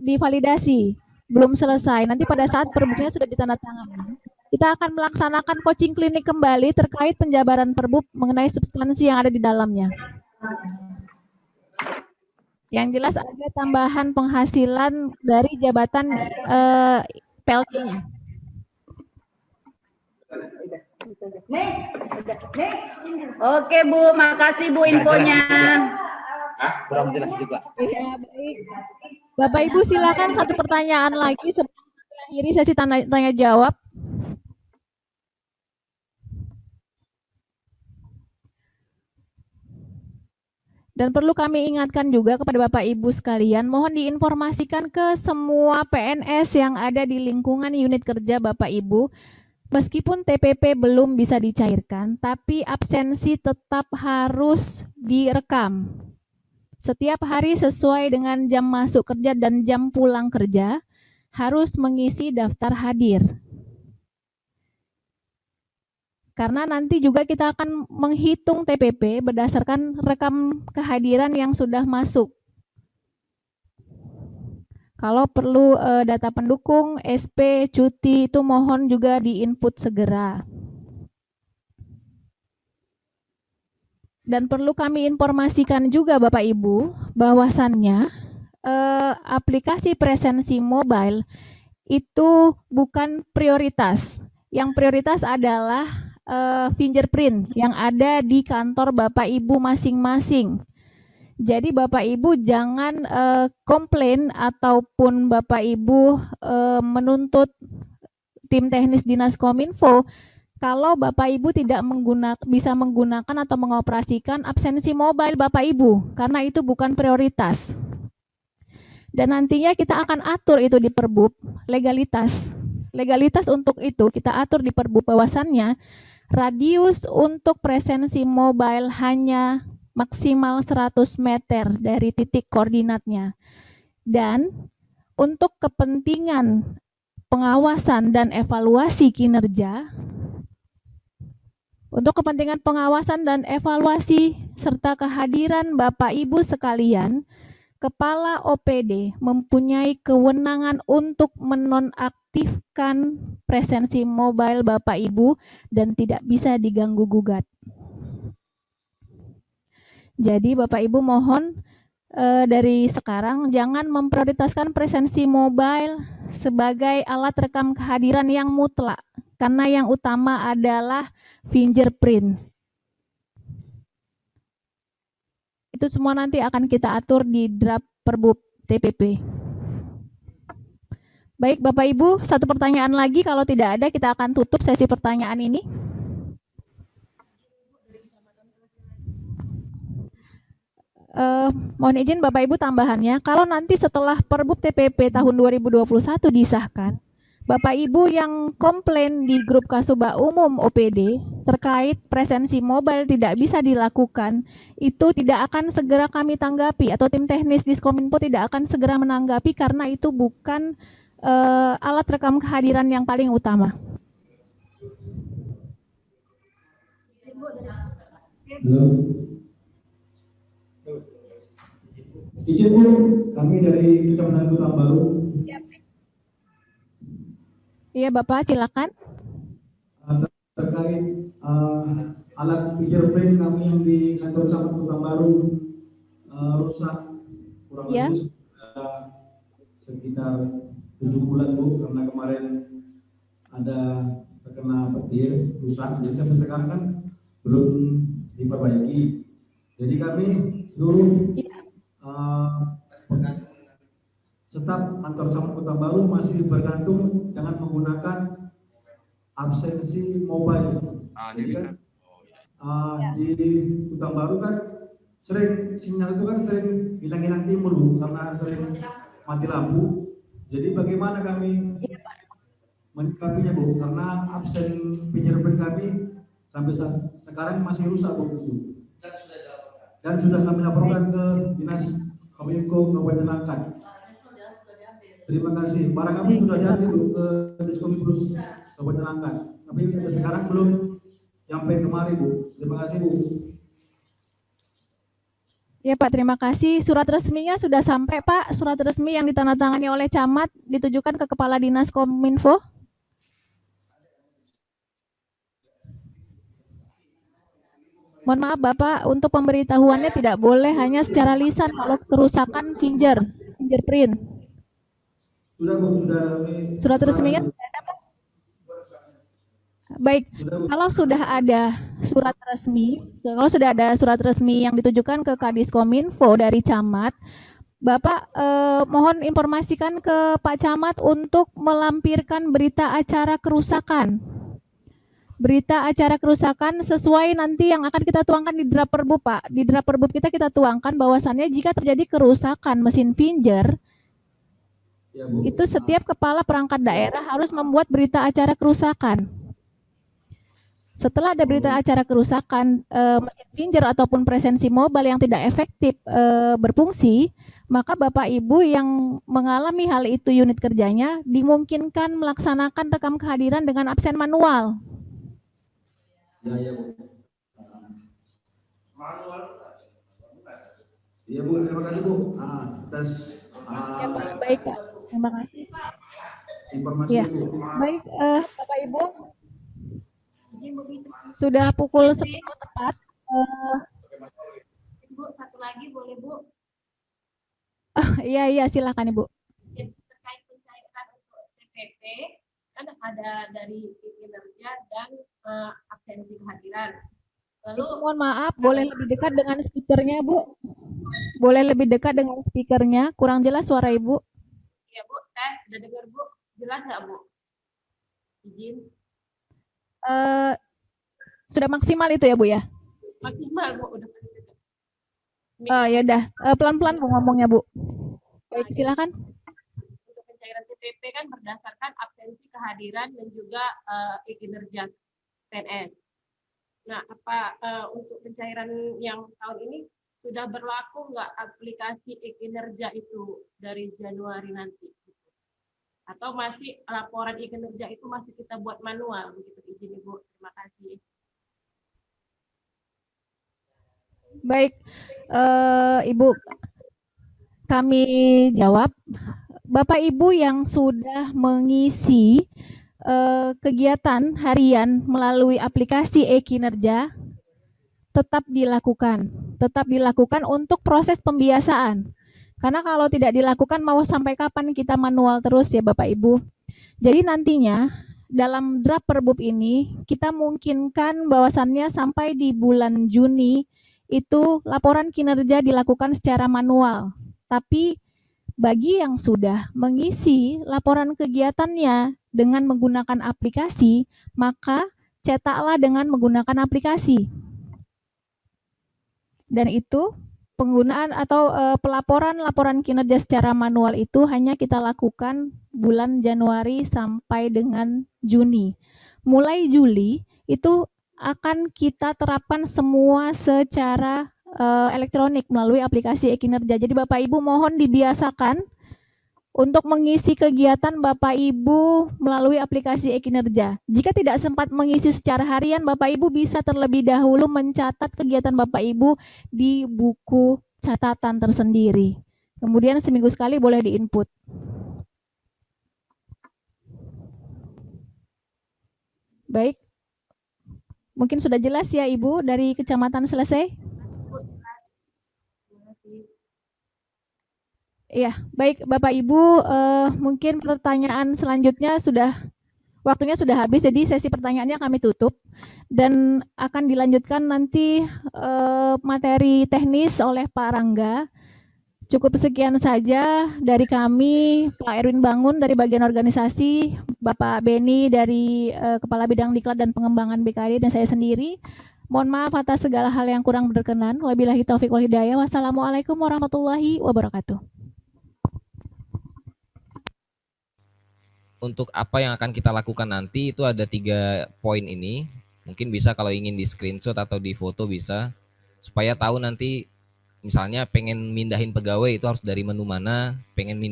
divalidasi, belum selesai. Nanti pada saat perbubnya sudah ditandatangani, kita akan melaksanakan coaching klinik kembali terkait penjabaran perbub mengenai substansi yang ada di dalamnya. Yang jelas ada tambahan penghasilan dari jabatan PLT-nya. Oke, Bu. Makasih, Bu, infonya. Kurang jelas juga. Ya, baik. Bapak Ibu silakan satu pertanyaan lagi sebelum mengakhiri sesi tanya jawab. Dan perlu kami ingatkan juga kepada Bapak Ibu sekalian, mohon diinformasikan ke semua PNS yang ada di lingkungan unit kerja Bapak Ibu, meskipun TPP belum bisa dicairkan, tapi absensi tetap harus direkam. Setiap hari sesuai dengan jam masuk kerja dan jam pulang kerja, harus mengisi daftar hadir. Karena nanti juga kita akan menghitung TPP berdasarkan rekam kehadiran yang sudah masuk. Kalau perlu data pendukung, SP, cuti, itu mohon juga diinput segera. Dan perlu kami informasikan juga Bapak Ibu, bahwasannya aplikasi presensi mobile itu bukan prioritas. Yang prioritas adalah fingerprint yang ada di kantor Bapak Ibu masing-masing. Jadi Bapak Ibu jangan komplain ataupun Bapak Ibu menuntut tim teknis Dinas Kominfo kalau Bapak Ibu tidak bisa menggunakan atau mengoperasikan absensi mobile Bapak Ibu, karena itu bukan prioritas. Dan nantinya kita akan atur itu di Perbub, legalitas. Legalitas untuk itu kita atur di Perbub bahwasannya radius untuk presensi mobile hanya maksimal 100 meter dari titik koordinatnya. Dan untuk kepentingan pengawasan dan evaluasi kinerja, serta kehadiran Bapak Ibu sekalian, Kepala OPD mempunyai kewenangan untuk menonaktifkan presensi mobile Bapak Ibu dan tidak bisa diganggu-gugat. Jadi Bapak Ibu mohon dari sekarang jangan memprioritaskan presensi mobile sebagai alat rekam kehadiran yang mutlak, karena yang utama adalah fingerprint. Itu semua nanti akan kita atur di draft Perbub TPP. Baik Bapak Ibu, satu pertanyaan lagi, kalau tidak ada kita akan tutup sesi pertanyaan ini. Mohon izin Bapak Ibu tambahannya, kalau nanti setelah Perbub TPP tahun 2021 disahkan, Bapak Ibu yang komplain di grup Kasubag Umum OPD terkait presensi mobile tidak bisa dilakukan, itu tidak akan segera kami tanggapi atau tim teknis Diskominfo tidak akan segera menanggapi karena itu bukan alat rekam kehadiran yang paling utama. Izin Bu, kami dari Kecamatan Kota Baru. Iya Bapak, silakan. Terkait alat fingerprint kami yang di kantor Camat Kota Baru rusak kurang lebih sekitar 7 bulan Bu, karena kemarin ada terkena petir rusak, jadi sampai sekarang kan belum diperbaiki. Jadi kami seluruh staf kantor Camat Kota Baru masih bergantung dengan menggunakan absensi mobile. Jadi kan di Kota Baru kan sering sinyal itu kan sering hilang-hilang timbul Bu, karena sering mati lampu. Jadi bagaimana kami menyikapinya Bu? Karena absen fingerprint kami sampai sekarang masih rusak Bu. Dan sudah kami laporkan ke Dinas Kominfo Kabupaten Langkat. Terima kasih. Para kami sudah jadi Bu ke Diskominfo Kabupaten Langkat. Tapi sekarang belum sampai kemari Bu. Terima kasih Bu. Ya Pak, terima kasih. Surat resminya sudah sampai Pak. Surat resmi yang ditandatangani oleh camat ditujukan ke Kepala Dinas Kominfo. Mohon maaf Bapak, untuk pemberitahuannya tidak boleh hanya secara lisan kalau kerusakan fingerprint. Surat resminya sudah ada Pak? Baik, kalau sudah ada surat resmi yang ditujukan ke Kadiskominfo dari camat, Bapak mohon informasikan ke Pak Camat untuk melampirkan berita acara kerusakan. Berita acara kerusakan sesuai nanti yang akan kita tuangkan di draft perbub Pak. Di draft perbub kita tuangkan bahwasannya jika terjadi kerusakan mesin finger, itu setiap kepala perangkat daerah harus membuat berita acara kerusakan. Setelah ada berita acara kerusakan mesin finger ataupun presensi mobile yang tidak efektif berfungsi, maka Bapak Ibu yang mengalami hal itu unit kerjanya dimungkinkan melaksanakan rekam kehadiran dengan absen manual. Ya Bu. Iya Bu, terima kasih Bu. Atas ya Pak, baik Pak. Terima kasih. Informasi ya. Bu. Baik Bapak Ibu. Sudah pukul 10 tepat. Bu, satu lagi boleh Bu? Iya silakan Ibu. Terkait pencairan untuk TPP kan ada dari kinerja dan absensi kehadiran. Lalu mohon maaf, boleh lebih dekat dengan speakernya Bu? Boleh lebih dekat dengan speakernya? Kurang jelas suara Ibu. Iya Bu, tes sudah dengar Bu? Jelas nggak Bu? Izin. Sudah maksimal itu ya Bu ya? Maksimal Bu, udah paling dekat. Ya udah, pelan-pelan Bu ngomongnya Bu. Baik, silakan. Untuk pencairan TPP kan berdasarkan absensi kehadiran dan juga kinerja PNS. Nah, apa untuk pencairan yang tahun ini sudah berlaku nggak aplikasi kinerja itu dari Januari nanti? Atau masih laporan kinerja itu masih kita buat manual begitu? Izin Ibu, terima kasih. Baik, Ibu, kami jawab. Bapak Ibu yang sudah mengisi kegiatan harian melalui aplikasi e-kinerja tetap dilakukan untuk proses pembiasaan. Karena kalau tidak dilakukan mau sampai kapan kita manual terus ya Bapak Ibu. Jadi nantinya dalam draft perbub ini kita mungkinkan bahwasannya sampai di bulan Juni itu laporan kinerja dilakukan secara manual. Tapi bagi yang sudah mengisi laporan kegiatannya dengan menggunakan aplikasi, maka cetaklah dengan menggunakan aplikasi. Dan itu penggunaan atau laporan kinerja secara manual itu hanya kita lakukan bulan Januari sampai dengan Juni. Mulai Juli itu akan kita terapkan semua secara elektronik melalui aplikasi e-kinerja. Jadi Bapak Ibu mohon dibiasakan untuk mengisi kegiatan Bapak Ibu melalui aplikasi e-kinerja. Jika tidak sempat mengisi secara harian, Bapak Ibu bisa terlebih dahulu mencatat kegiatan Bapak Ibu di buku catatan tersendiri. Kemudian seminggu sekali boleh diinput. Baik. Mungkin sudah jelas ya Ibu dari kecamatan selesai? Iya, baik Bapak Ibu, mungkin pertanyaan selanjutnya waktunya sudah habis, jadi sesi pertanyaannya kami tutup dan akan dilanjutkan nanti materi teknis oleh Pak Rangga. Cukup sekian saja dari kami, Pak Erwin Bangun dari bagian organisasi, Bapak Beni dari Kepala Bidang Diklat dan Pengembangan BKD dan saya sendiri. Mohon maaf atas segala hal yang kurang berkenan. Wabillahi taufiq wal hidayah. Wassalamualaikum warahmatullahi wabarakatuh. Untuk apa yang akan kita lakukan nanti itu ada 3 poin ini. Mungkin bisa kalau ingin di screenshot atau di foto bisa, supaya tahu nanti misalnya pengen mindahin pegawai itu harus dari menu mana, pengen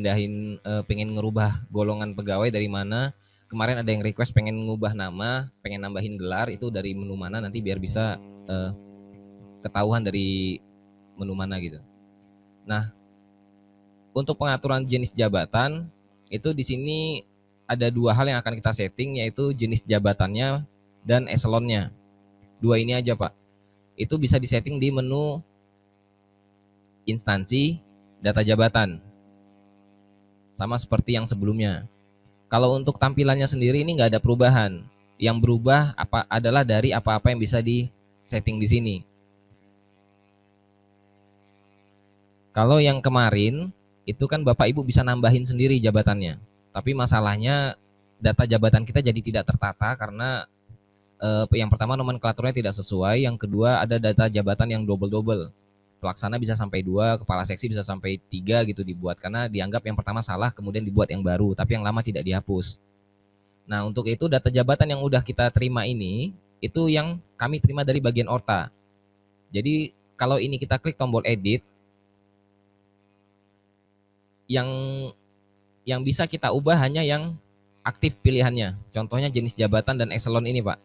ngerubah golongan pegawai dari mana. Kemarin ada yang request pengen ngubah nama, pengen nambahin gelar, itu dari menu mana, nanti biar bisa ketahuan dari menu mana gitu. Nah, untuk pengaturan jenis jabatan itu di sini ada 2 hal yang akan kita setting, yaitu jenis jabatannya dan eselonnya. 2 ini aja Pak. Itu bisa disetting di menu instansi data jabatan. Sama seperti yang sebelumnya. Kalau untuk tampilannya sendiri ini nggak ada perubahan. Yang berubah adalah dari apa-apa yang bisa di setting di sini. Kalau yang kemarin itu kan Bapak Ibu bisa nambahin sendiri jabatannya. Tapi masalahnya data jabatan kita jadi tidak tertata karena yang pertama nomenklaturnya tidak sesuai, yang kedua ada data jabatan yang double-double. Pelaksana bisa sampai 2, kepala seksi bisa sampai 3 gitu dibuat karena dianggap yang pertama salah kemudian dibuat yang baru, tapi yang lama tidak dihapus. Nah, untuk itu data jabatan yang udah kita terima ini itu yang kami terima dari bagian Orta. Jadi kalau ini kita klik tombol edit, yang bisa kita ubah hanya yang aktif pilihannya. Contohnya jenis jabatan dan eselon ini Pak.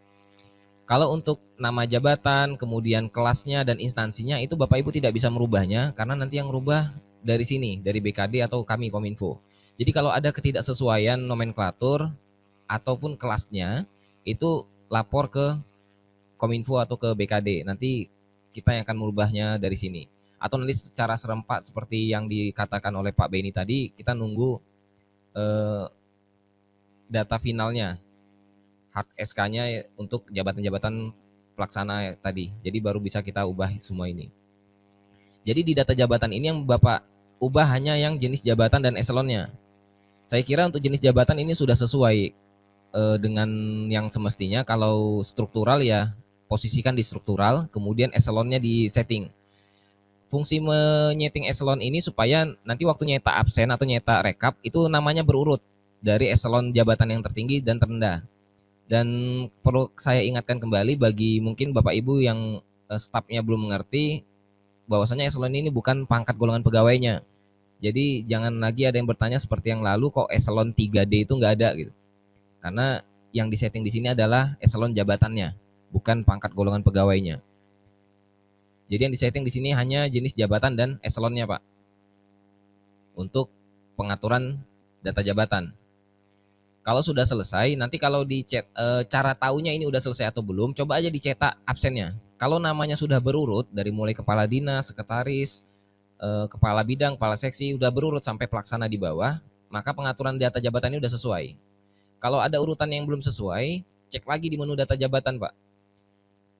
Kalau untuk nama jabatan, kemudian kelasnya dan instansinya itu Bapak Ibu tidak bisa merubahnya karena nanti yang merubah dari sini, dari BKD atau kami Kominfo. Jadi kalau ada ketidaksesuaian nomenklatur ataupun kelasnya itu lapor ke Kominfo atau ke BKD. Nanti kita yang akan merubahnya dari sini. Atau nanti secara serempak seperti yang dikatakan oleh Pak Beni tadi, kita nunggu data finalnya, hard SK-nya untuk jabatan-jabatan pelaksana tadi. Jadi baru bisa kita ubah semua ini. Jadi di data jabatan ini yang Bapak ubah hanya yang jenis jabatan dan eselonnya. Saya kira untuk jenis jabatan ini sudah sesuai dengan yang semestinya. Kalau struktural ya posisikan di struktural, kemudian eselonnya di setting. Fungsi menyeting eselon ini supaya nanti waktu nyetak absen atau nyetak rekap itu namanya berurut dari eselon jabatan yang tertinggi dan terendah. Dan perlu saya ingatkan kembali bagi mungkin Bapak Ibu yang stafnya belum mengerti bahwasanya eselon ini bukan pangkat golongan pegawainya. Jadi jangan lagi ada yang bertanya seperti yang lalu kok eselon 3D itu nggak ada gitu. Karena yang disetting di sini adalah eselon jabatannya, bukan pangkat golongan pegawainya. Jadi yang disetting di sini hanya jenis jabatan dan eselonnya Pak. Untuk pengaturan data jabatan. Kalau sudah selesai, nanti kalau dicet cara taunya ini udah selesai atau belum, coba aja dicetak absennya. Kalau namanya sudah berurut dari mulai kepala dinas, sekretaris, kepala bidang, kepala seksi udah berurut sampai pelaksana di bawah, maka pengaturan data jabatan ini udah sesuai. Kalau ada urutan yang belum sesuai, cek lagi di menu data jabatan Pak.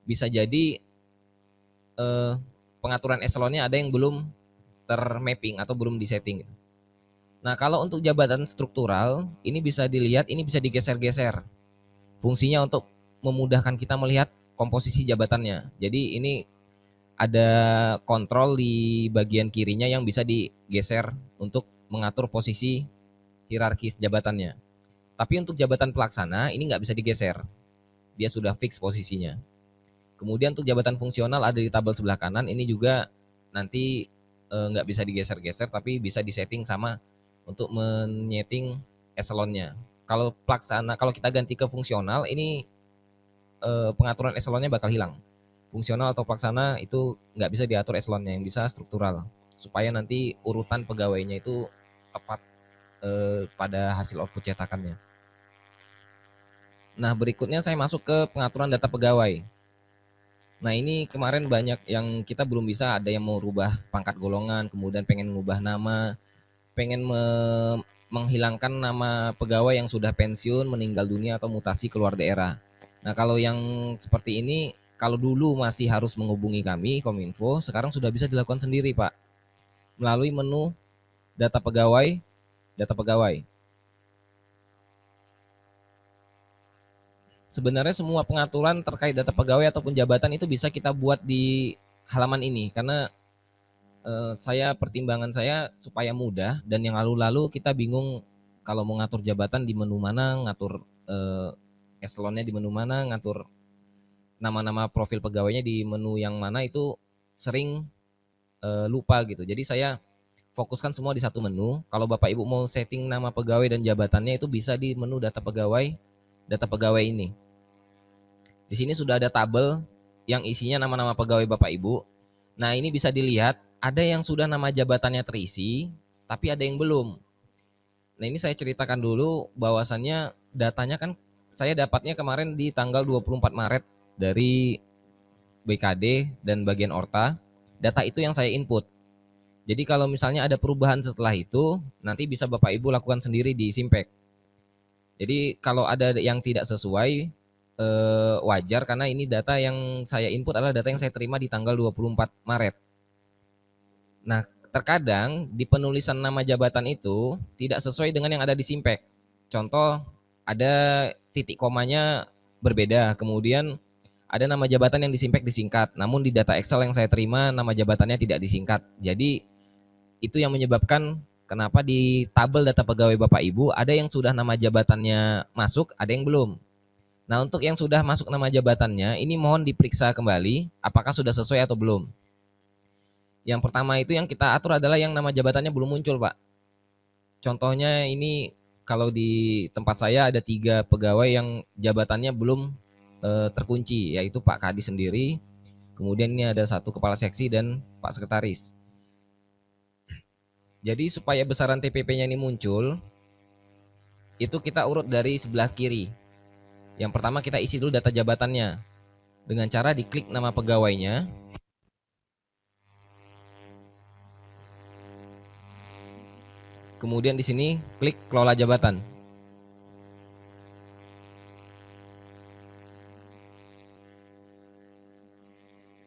Bisa jadi pengaturan eselonnya ada yang belum termapping atau belum disetting. Nah, kalau untuk jabatan struktural, ini bisa dilihat, ini bisa digeser-geser. Fungsinya untuk memudahkan kita melihat komposisi jabatannya. Jadi ini ada kontrol di bagian kirinya yang bisa digeser untuk mengatur posisi hierarkis jabatannya. Tapi untuk jabatan pelaksana, ini nggak bisa digeser. Dia sudah fix posisinya. Kemudian untuk jabatan fungsional ada di tabel sebelah kanan, ini juga nanti nggak bisa digeser-geser, tapi bisa disetting sama untuk menyeting eselonnya. Kalau pelaksana, kalau kita ganti ke fungsional, ini pengaturan eselonnya bakal hilang. Fungsional atau pelaksana itu nggak bisa diatur eselonnya, yang bisa struktural. Supaya nanti urutan pegawainya itu tepat pada hasil output cetakannya. Nah, berikutnya saya masuk ke pengaturan data pegawai. Nah, ini kemarin banyak yang kita belum bisa, ada yang mau rubah pangkat golongan, kemudian pengen mengubah nama, pengen menghilangkan nama pegawai yang sudah pensiun, meninggal dunia atau mutasi keluar daerah. Nah, kalau yang seperti ini, kalau dulu masih harus menghubungi kami Kominfo, sekarang sudah bisa dilakukan sendiri Pak, melalui menu data pegawai, data pegawai. sebenarnya semua pengaturan terkait data pegawai ataupun jabatan itu bisa kita buat di halaman ini, karena pertimbangan saya supaya mudah, dan yang lalu-lalu kita bingung kalau mau ngatur jabatan di menu mana, ngatur eselonnya di menu mana, ngatur nama-nama profil pegawainya di menu yang mana, itu sering lupa gitu. Jadi saya fokuskan semua di satu menu. Kalau Bapak Ibu mau setting nama pegawai dan jabatannya itu bisa di menu data pegawai ini. Di sini sudah ada tabel yang isinya nama-nama pegawai Bapak Ibu. Nah, ini bisa dilihat ada yang sudah nama jabatannya terisi, tapi ada yang belum. Nah, ini saya ceritakan dulu bahwasannya datanya kan saya dapatnya kemarin di tanggal 24 Maret dari BKD dan bagian Orta. Data itu yang saya input. Jadi kalau misalnya ada perubahan setelah itu, nanti bisa Bapak Ibu lakukan sendiri di Simpek. Jadi kalau ada yang tidak sesuai, wajar, karena ini data yang saya input adalah data yang saya terima di tanggal 24 Maret. Nah, terkadang di penulisan nama jabatan itu tidak sesuai dengan yang ada di Simpek. Contoh, ada titik komanya berbeda, kemudian ada nama jabatan yang di Simpek disingkat, namun di data Excel yang saya terima nama jabatannya tidak disingkat. Jadi itu yang menyebabkan kenapa di tabel data pegawai Bapak Ibu ada yang sudah nama jabatannya masuk, ada yang belum. Nah, untuk yang sudah masuk nama jabatannya, ini mohon diperiksa kembali apakah sudah sesuai atau belum. Yang pertama itu yang kita atur adalah yang nama jabatannya belum muncul, Pak. Contohnya ini kalau di tempat saya ada 3 pegawai yang jabatannya belum terkunci, yaitu Pak Kadi sendiri, kemudian ini ada 1 kepala seksi dan Pak Sekretaris. Jadi supaya besaran TPP-nya ini muncul, itu kita urut dari sebelah kiri. Yang pertama kita isi dulu data jabatannya dengan cara diklik nama pegawainya. Kemudian di sini klik kelola jabatan.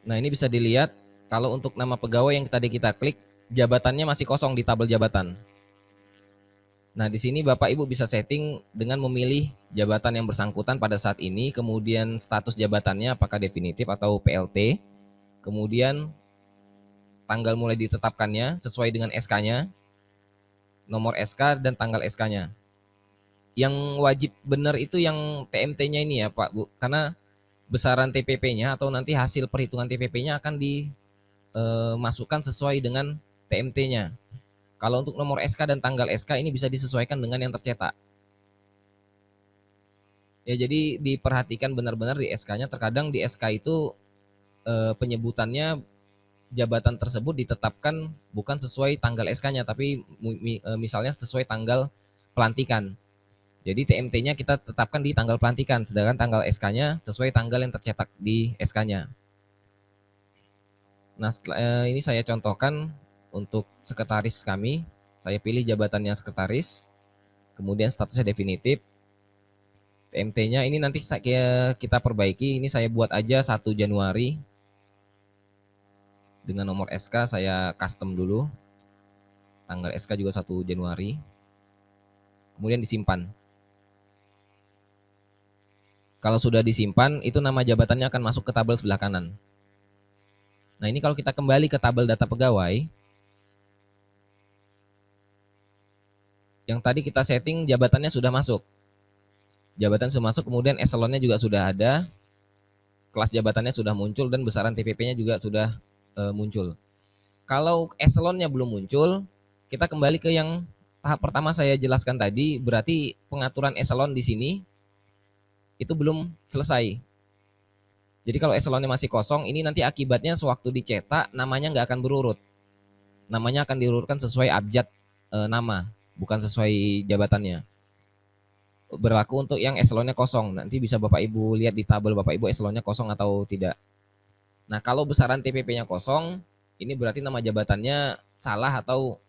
Nah, ini bisa dilihat kalau untuk nama pegawai yang tadi kita klik, jabatannya masih kosong di tabel jabatan. Nah, di sini Bapak Ibu bisa setting dengan memilih jabatan yang bersangkutan pada saat ini, kemudian status jabatannya apakah definitif atau PLT, kemudian tanggal mulai ditetapkannya sesuai dengan SK-nya, nomor SK dan tanggal SK-nya. Yang wajib benar itu yang TMT-nya ini ya Pak Bu, karena besaran TPP-nya atau nanti hasil perhitungan TPP-nya akan dimasukkan sesuai dengan TMT-nya. Kalau untuk nomor SK dan tanggal SK ini bisa disesuaikan dengan yang tercetak. Ya, jadi diperhatikan benar-benar di SK-nya. Terkadang di SK itu penyebutannya jabatan tersebut ditetapkan bukan sesuai tanggal SK-nya, tapi misalnya sesuai tanggal pelantikan. Jadi TMT-nya kita tetapkan di tanggal pelantikan, sedangkan tanggal SK-nya sesuai tanggal yang tercetak di SK-nya. Nah, ini saya contohkan untuk sekretaris kami. Saya pilih jabatannya sekretaris, kemudian statusnya definitif. TMT-nya ini nanti kita perbaiki. Ini saya buat aja 1 Januari. Dengan nomor SK saya custom dulu. Tanggal SK juga 1 Januari. Kemudian disimpan. Kalau sudah disimpan, itu nama jabatannya akan masuk ke tabel sebelah kanan. Nah, ini kalau kita kembali ke tabel data pegawai, yang tadi kita setting jabatannya sudah masuk. Jabatan sudah masuk, kemudian eselonnya juga sudah ada, kelas jabatannya sudah muncul, dan besaran TPP-nya juga sudah muncul. Kalau eselonnya belum muncul, kita kembali ke yang tahap pertama saya jelaskan tadi, berarti pengaturan eselon di sini itu belum selesai. Jadi kalau eselonnya masih kosong, ini nanti akibatnya sewaktu dicetak namanya nggak akan berurut. Namanya akan diurutkan sesuai abjad nama, bukan sesuai jabatannya. Berlaku untuk yang eselonnya kosong. Nanti bisa Bapak Ibu lihat di tabel Bapak Ibu eselonnya kosong atau tidak. Nah, kalau besaran TPP-nya kosong, ini berarti nama jabatannya salah atau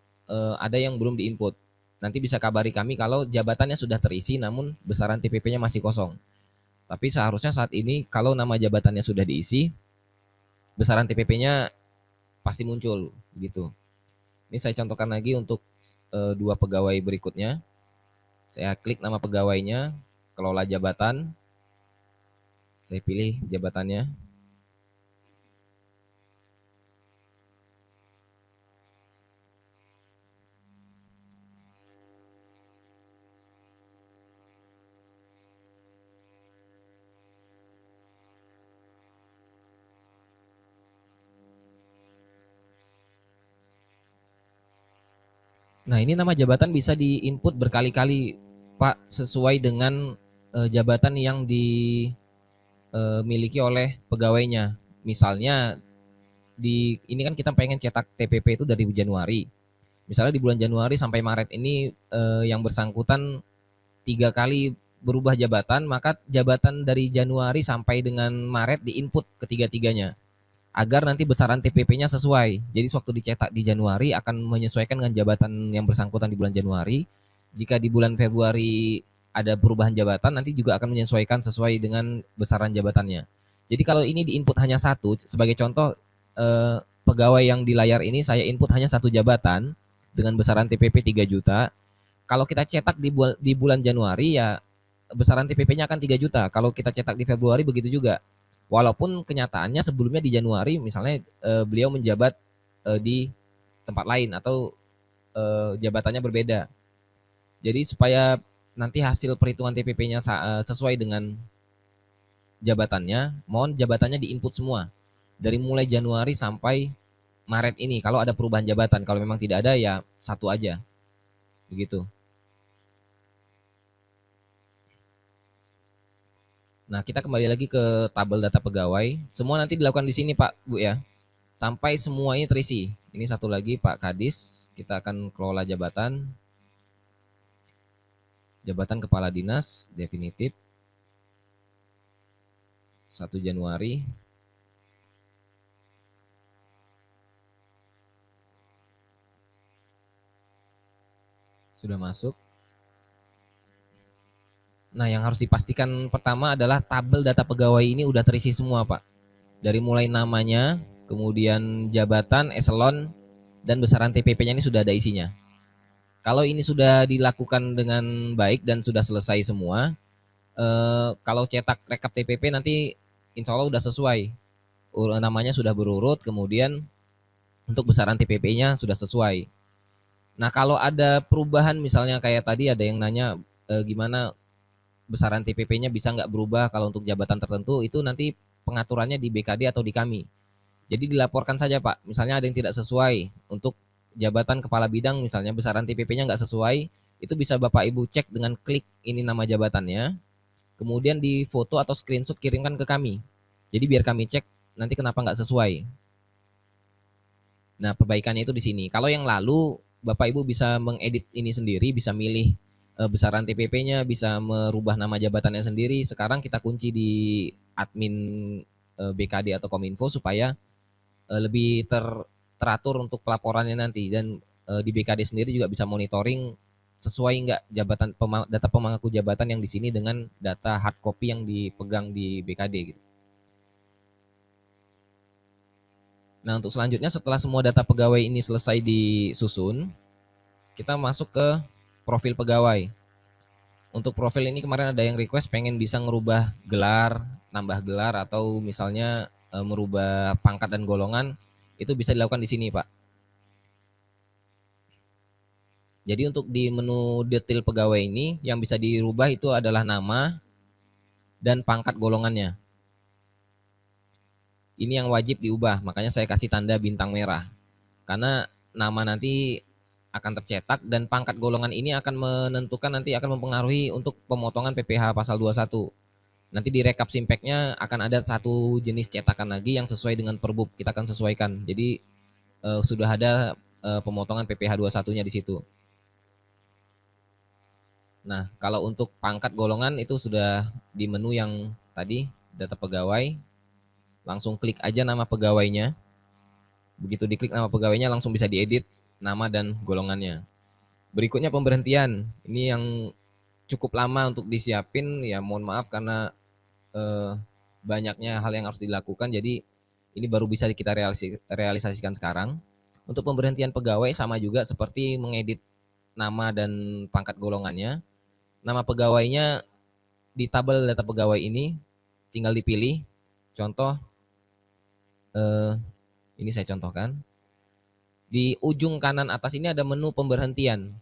ada yang belum diinput. Nanti bisa kabari kami kalau jabatannya sudah terisi namun besaran TPP-nya masih kosong. Tapi seharusnya saat ini kalau nama jabatannya sudah diisi, besaran TPP-nya pasti muncul gitu. Ini saya contohkan lagi untuk 2 pegawai berikutnya. Saya klik nama pegawainya, kelola jabatan. Saya pilih jabatannya. Nah, ini nama jabatan bisa di-input berkali-kali, Pak, sesuai dengan jabatan yang dimiliki oleh pegawainya. Misalnya ini kan kita pengen cetak TPP itu dari Januari. Misalnya di bulan Januari sampai Maret ini yang bersangkutan 3 kali berubah jabatan, maka jabatan dari Januari sampai dengan Maret di-input ketiga-tiganya. Agar nanti besaran TPP-nya sesuai. Jadi waktu dicetak di Januari akan menyesuaikan dengan jabatan yang bersangkutan di bulan Januari. Jika di bulan Februari ada perubahan jabatan, nanti juga akan menyesuaikan sesuai dengan besaran jabatannya. Jadi kalau ini di-input hanya satu, sebagai contoh pegawai yang di layar ini saya input hanya satu jabatan dengan besaran TPP 3 juta. Kalau kita cetak di bulan Januari ya besaran TPP-nya akan 3 juta. Kalau kita cetak di Februari begitu juga. Walaupun kenyataannya sebelumnya di Januari misalnya beliau menjabat di tempat lain atau jabatannya berbeda. Jadi supaya nanti hasil perhitungan TPP-nya sesuai dengan jabatannya, mohon jabatannya di-input semua. Dari mulai Januari sampai Maret ini. Kalau ada perubahan jabatan, kalau memang tidak ada ya satu aja. Begitu. Nah, kita kembali lagi ke tabel data pegawai. Semua nanti dilakukan di sini, Pak, Bu ya. Sampai semuanya terisi. Ini satu lagi, Pak Kadis. Kita akan kelola jabatan. Jabatan Kepala Dinas, definitif. 1 Januari. Sudah masuk. Nah, yang harus dipastikan pertama adalah tabel data pegawai ini udah terisi semua, Pak. Dari mulai namanya, kemudian jabatan, eselon, dan besaran TPP-nya ini sudah ada isinya. Kalau ini sudah dilakukan dengan baik dan sudah selesai semua, kalau cetak rekap TPP nanti insya Allah sudah sesuai. Namanya sudah berurut, kemudian untuk besaran TPP-nya sudah sesuai. Nah, kalau ada perubahan misalnya kayak tadi ada yang nanya gimana besaran TPP-nya bisa nggak berubah kalau untuk jabatan tertentu, itu nanti pengaturannya di BKD atau di kami. Jadi dilaporkan saja, Pak. Misalnya ada yang tidak sesuai untuk jabatan kepala bidang, misalnya besaran TPP-nya nggak sesuai, itu bisa Bapak Ibu cek dengan klik ini nama jabatannya, kemudian di foto atau screenshot kirimkan ke kami. Jadi biar kami cek nanti kenapa nggak sesuai. Nah, perbaikannya itu di sini. Kalau yang lalu, Bapak Ibu bisa mengedit ini sendiri, bisa milih besaran TPP-nya, bisa merubah nama jabatannya sendiri. Sekarang kita kunci di admin BKD atau Kominfo supaya lebih teratur untuk pelaporannya nanti. Dan di BKD sendiri juga bisa monitoring sesuai nggak jabatan data pemangku jabatan yang di sini dengan data hard copy yang dipegang di BKD gitu. Nah, untuk selanjutnya setelah semua data pegawai ini selesai disusun, kita masuk ke profil pegawai. Untuk profil ini kemarin ada yang request pengen bisa ngerubah gelar, nambah gelar, atau misalnya merubah pangkat dan golongan, itu bisa dilakukan di sini, Pak. Jadi untuk di menu detail pegawai ini yang bisa dirubah itu adalah nama dan pangkat golongannya. Ini yang wajib diubah, makanya saya kasih tanda bintang merah. Karena nama nanti akan tercetak dan pangkat golongan ini akan menentukan, nanti akan mempengaruhi untuk pemotongan PPh pasal 21. Nanti di rekap simpeknya akan ada satu jenis cetakan lagi yang sesuai dengan perbub, kita akan sesuaikan. Jadi sudah ada pemotongan PPh 21-nya di situ. Nah, kalau untuk pangkat golongan itu sudah di menu yang tadi, data pegawai, langsung klik aja nama pegawainya. Begitu diklik nama pegawainya langsung bisa diedit nama dan golongannya. Berikutnya pemberhentian. Ini yang cukup lama untuk disiapin, ya mohon maaf karena banyaknya hal yang harus dilakukan, jadi ini baru bisa kita realisasikan sekarang. Untuk pemberhentian pegawai sama juga seperti mengedit nama dan pangkat golongannya. Nama pegawainya di tabel data pegawai ini tinggal dipilih. Contoh, ini saya contohkan. Di ujung kanan atas ini ada menu pemberhentian.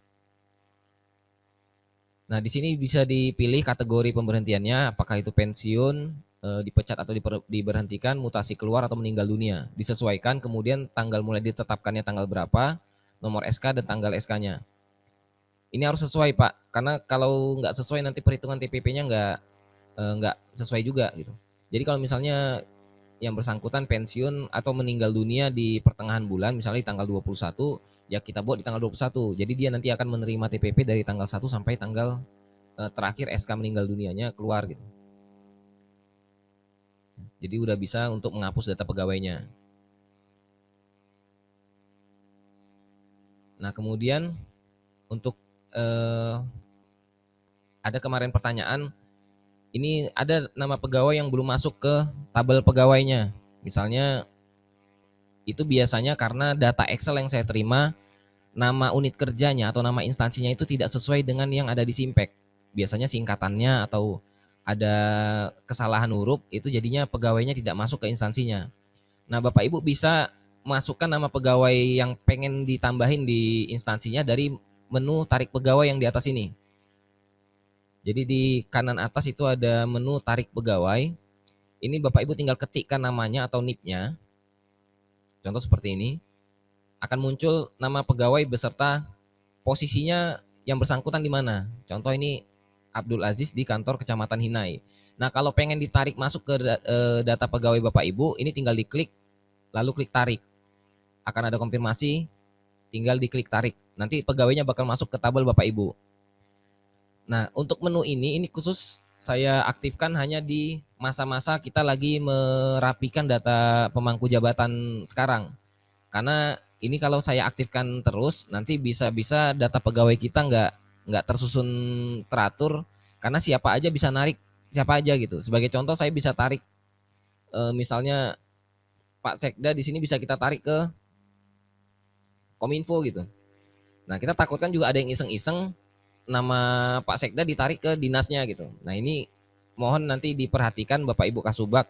Nah, di sini bisa dipilih kategori pemberhentiannya, apakah itu pensiun, dipecat atau diberhentikan, mutasi keluar atau meninggal dunia. Disesuaikan, kemudian tanggal mulai ditetapkannya tanggal berapa, nomor SK dan tanggal SK-nya. Ini harus sesuai, Pak, karena kalau nggak sesuai nanti perhitungan TPP-nya nggak sesuai juga gitu. Jadi kalau misalnya yang bersangkutan pensiun atau meninggal dunia di pertengahan bulan, misalnya di tanggal 21, ya kita buat di tanggal 21. Jadi dia nanti akan menerima TPP dari tanggal 1 sampai tanggal terakhir SK meninggal dunianya keluar gitu. Jadi udah bisa untuk menghapus data pegawainya. Nah, kemudian untuk ada kemarin pertanyaan, ini ada nama pegawai yang belum masuk ke tabel pegawainya. Misalnya itu biasanya karena data Excel yang saya terima, nama unit kerjanya atau nama instansinya itu tidak sesuai dengan yang ada di Simpek. Biasanya singkatannya atau ada kesalahan huruf, itu jadinya pegawainya tidak masuk ke instansinya. Nah, Bapak Ibu bisa masukkan nama pegawai yang pengen ditambahin di instansinya dari menu tarik pegawai yang di atas ini. Jadi di kanan atas itu ada menu tarik pegawai. Ini Bapak Ibu tinggal ketikkan namanya atau NIP-nya. Contoh seperti ini. Akan muncul nama pegawai beserta posisinya yang bersangkutan di mana. Contoh ini Abdul Aziz di kantor Kecamatan Hinai. Nah, kalau pengen ditarik masuk ke data pegawai Bapak Ibu, ini tinggal diklik, lalu klik tarik. Akan ada konfirmasi, tinggal diklik tarik. Nanti pegawainya bakal masuk ke tabel Bapak Ibu. Nah, untuk menu ini khusus saya aktifkan hanya di masa-masa kita lagi merapikan data pemangku jabatan sekarang. Karena ini kalau saya aktifkan terus, nanti bisa-bisa data pegawai kita nggak tersusun teratur, karena siapa aja bisa narik siapa aja gitu. Sebagai contoh, saya bisa tarik misalnya Pak Sekda di sini bisa kita tarik ke Kominfo gitu. Nah, kita takutkan juga ada yang iseng-iseng nama Pak Sekda ditarik ke dinasnya gitu. Nah, ini mohon nanti diperhatikan Bapak Ibu Kasubag,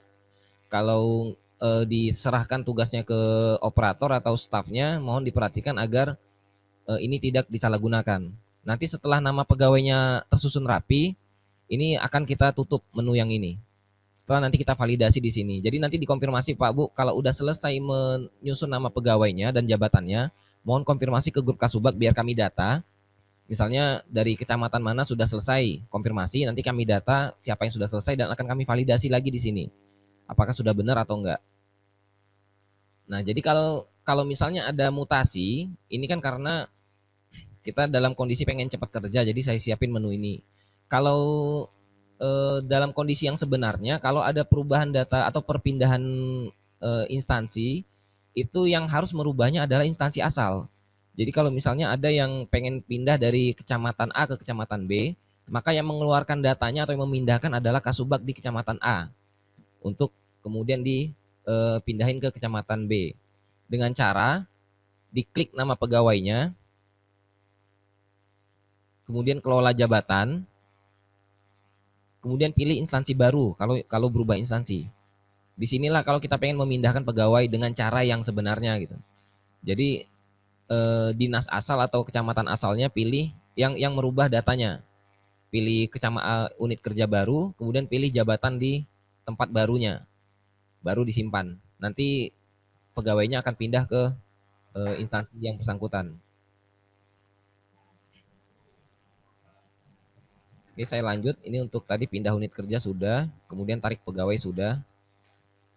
kalau diserahkan tugasnya ke operator atau stafnya, mohon diperhatikan agar ini tidak disalahgunakan. Nanti setelah nama pegawainya tersusun rapi, ini akan kita tutup menu yang ini. Setelah nanti kita validasi di sini. Jadi nanti dikonfirmasi Pak Bu, kalau udah selesai menyusun nama pegawainya dan jabatannya, mohon konfirmasi ke grup Kasubag biar kami data. Misalnya dari kecamatan mana sudah selesai konfirmasi, nanti kami data siapa yang sudah selesai dan akan kami validasi lagi di sini. Apakah sudah benar atau enggak. Nah, jadi kalau misalnya ada mutasi, ini kan karena kita dalam kondisi pengen cepat kerja, jadi saya siapin menu ini. Kalau dalam kondisi yang sebenarnya, kalau ada perubahan data atau perpindahan instansi, itu yang harus merubahnya adalah instansi asal. Jadi kalau misalnya ada yang pengen pindah dari kecamatan A ke kecamatan B, maka yang mengeluarkan datanya atau yang memindahkan adalah Kasubag di kecamatan A untuk kemudian dipindahin ke kecamatan B. Dengan cara diklik nama pegawainya, kemudian kelola jabatan, kemudian pilih instansi baru kalau berubah instansi. Disinilah kalau kita pengen memindahkan pegawai dengan cara yang sebenarnya gitu. Jadi dinas asal atau kecamatan asalnya pilih yang merubah datanya. Pilih unit kerja baru, kemudian pilih jabatan di tempat barunya. Baru disimpan. Nanti pegawainya akan pindah ke instansi yang bersangkutan. Oke, saya lanjut. Ini untuk tadi pindah unit kerja sudah, kemudian tarik pegawai sudah.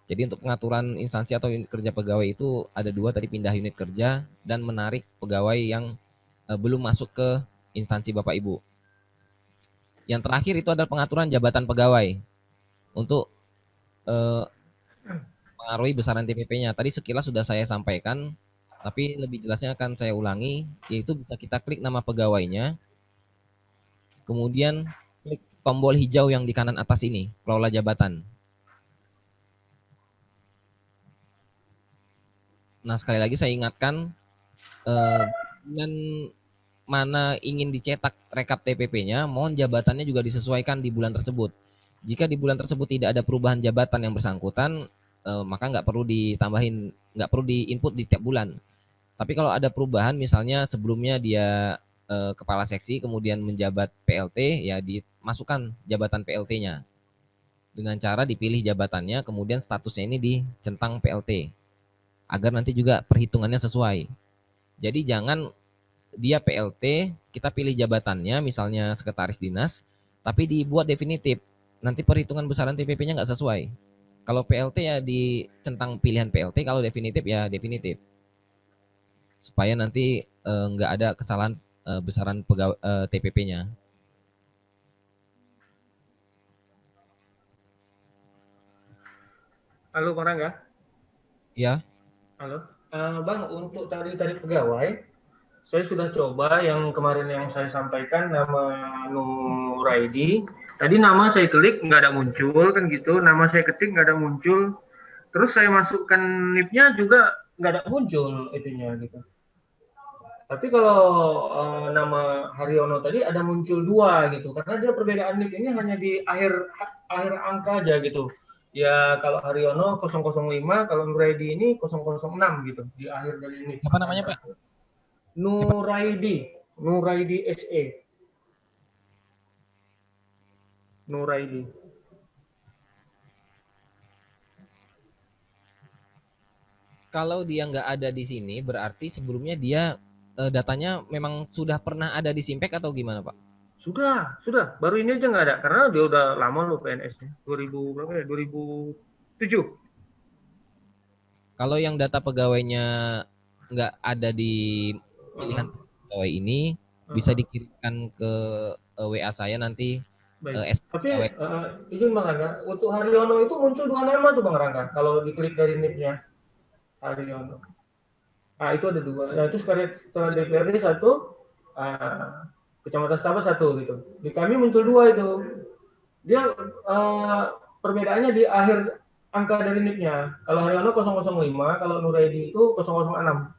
Jadi untuk pengaturan instansi atau unit kerja pegawai itu ada dua, tadi pindah unit kerja dan menarik pegawai yang belum masuk ke instansi Bapak Ibu. Yang terakhir itu adalah pengaturan jabatan pegawai untuk mengaruhi besaran TPP-nya. Tadi sekilas sudah saya sampaikan, tapi lebih jelasnya akan saya ulangi, yaitu bisa kita klik nama pegawainya, kemudian klik tombol hijau yang di kanan atas ini, kelola jabatan. Nah, sekali lagi saya ingatkan, bulan mana ingin dicetak rekap TPP-nya, mohon jabatannya juga disesuaikan di bulan tersebut. Jika di bulan tersebut tidak ada perubahan jabatan yang bersangkutan, maka nggak perlu ditambahin, nggak perlu diinput di tiap bulan. Tapi kalau ada perubahan, misalnya sebelumnya dia kepala seksi kemudian menjabat PLT, ya dimasukkan jabatan PLT-nya dengan cara dipilih jabatannya, kemudian statusnya ini dicentang PLT agar nanti juga perhitungannya sesuai. Jadi jangan dia PLT, kita pilih jabatannya misalnya sekretaris dinas, tapi dibuat definitif. Nanti perhitungan besaran TPP-nya nggak sesuai. Kalau PLT ya dicentang pilihan PLT, kalau definitif ya definitif. Supaya nanti nggak ada kesalahan besaran TPP-nya. Halo Bang Rangga. Ya. Halo. Bang, untuk tadi pegawai, saya sudah coba yang kemarin yang saya sampaikan nama Nuraidi. Tadi nama saya klik nggak ada muncul kan gitu. Nama saya ketik nggak ada muncul. Terus saya masukkan NIP-nya juga nggak ada muncul itunya gitu. Tapi kalau nama Haryono tadi ada muncul 2 gitu. Karena dia perbedaan NIP ini hanya di akhir angka aja gitu. Ya kalau Haryono 005, kalau Nuraidi ini 006 gitu di akhir dari NIP. Apa namanya Pak? Nuraidi SE. Nuraidi. Kalau dia nggak ada di sini, berarti sebelumnya dia datanya memang sudah pernah ada di Simpek atau gimana Pak? Sudah. Baru ini aja nggak ada, karena dia udah lama loh PNS-nya. 2000 berapa ya? 2007. Kalau yang data pegawainya nggak ada di pilihan pegawai ini, bisa dikirimkan ke WA saya nanti. Baik. Tapi izin Bang Rangga, untuk Haryono itu muncul 2 nama tuh Bang Rangga. Kalau diklik dari NIP-nya Haryono. Itu ada 2. Nah itu setelah DPRD 1, Kecamatan Setapak 1 gitu. Di kami muncul 2 itu. Dia perbedaannya di akhir angka dari NIP-nya. Kalau Haryono 005, kalau Nuraidi itu 006.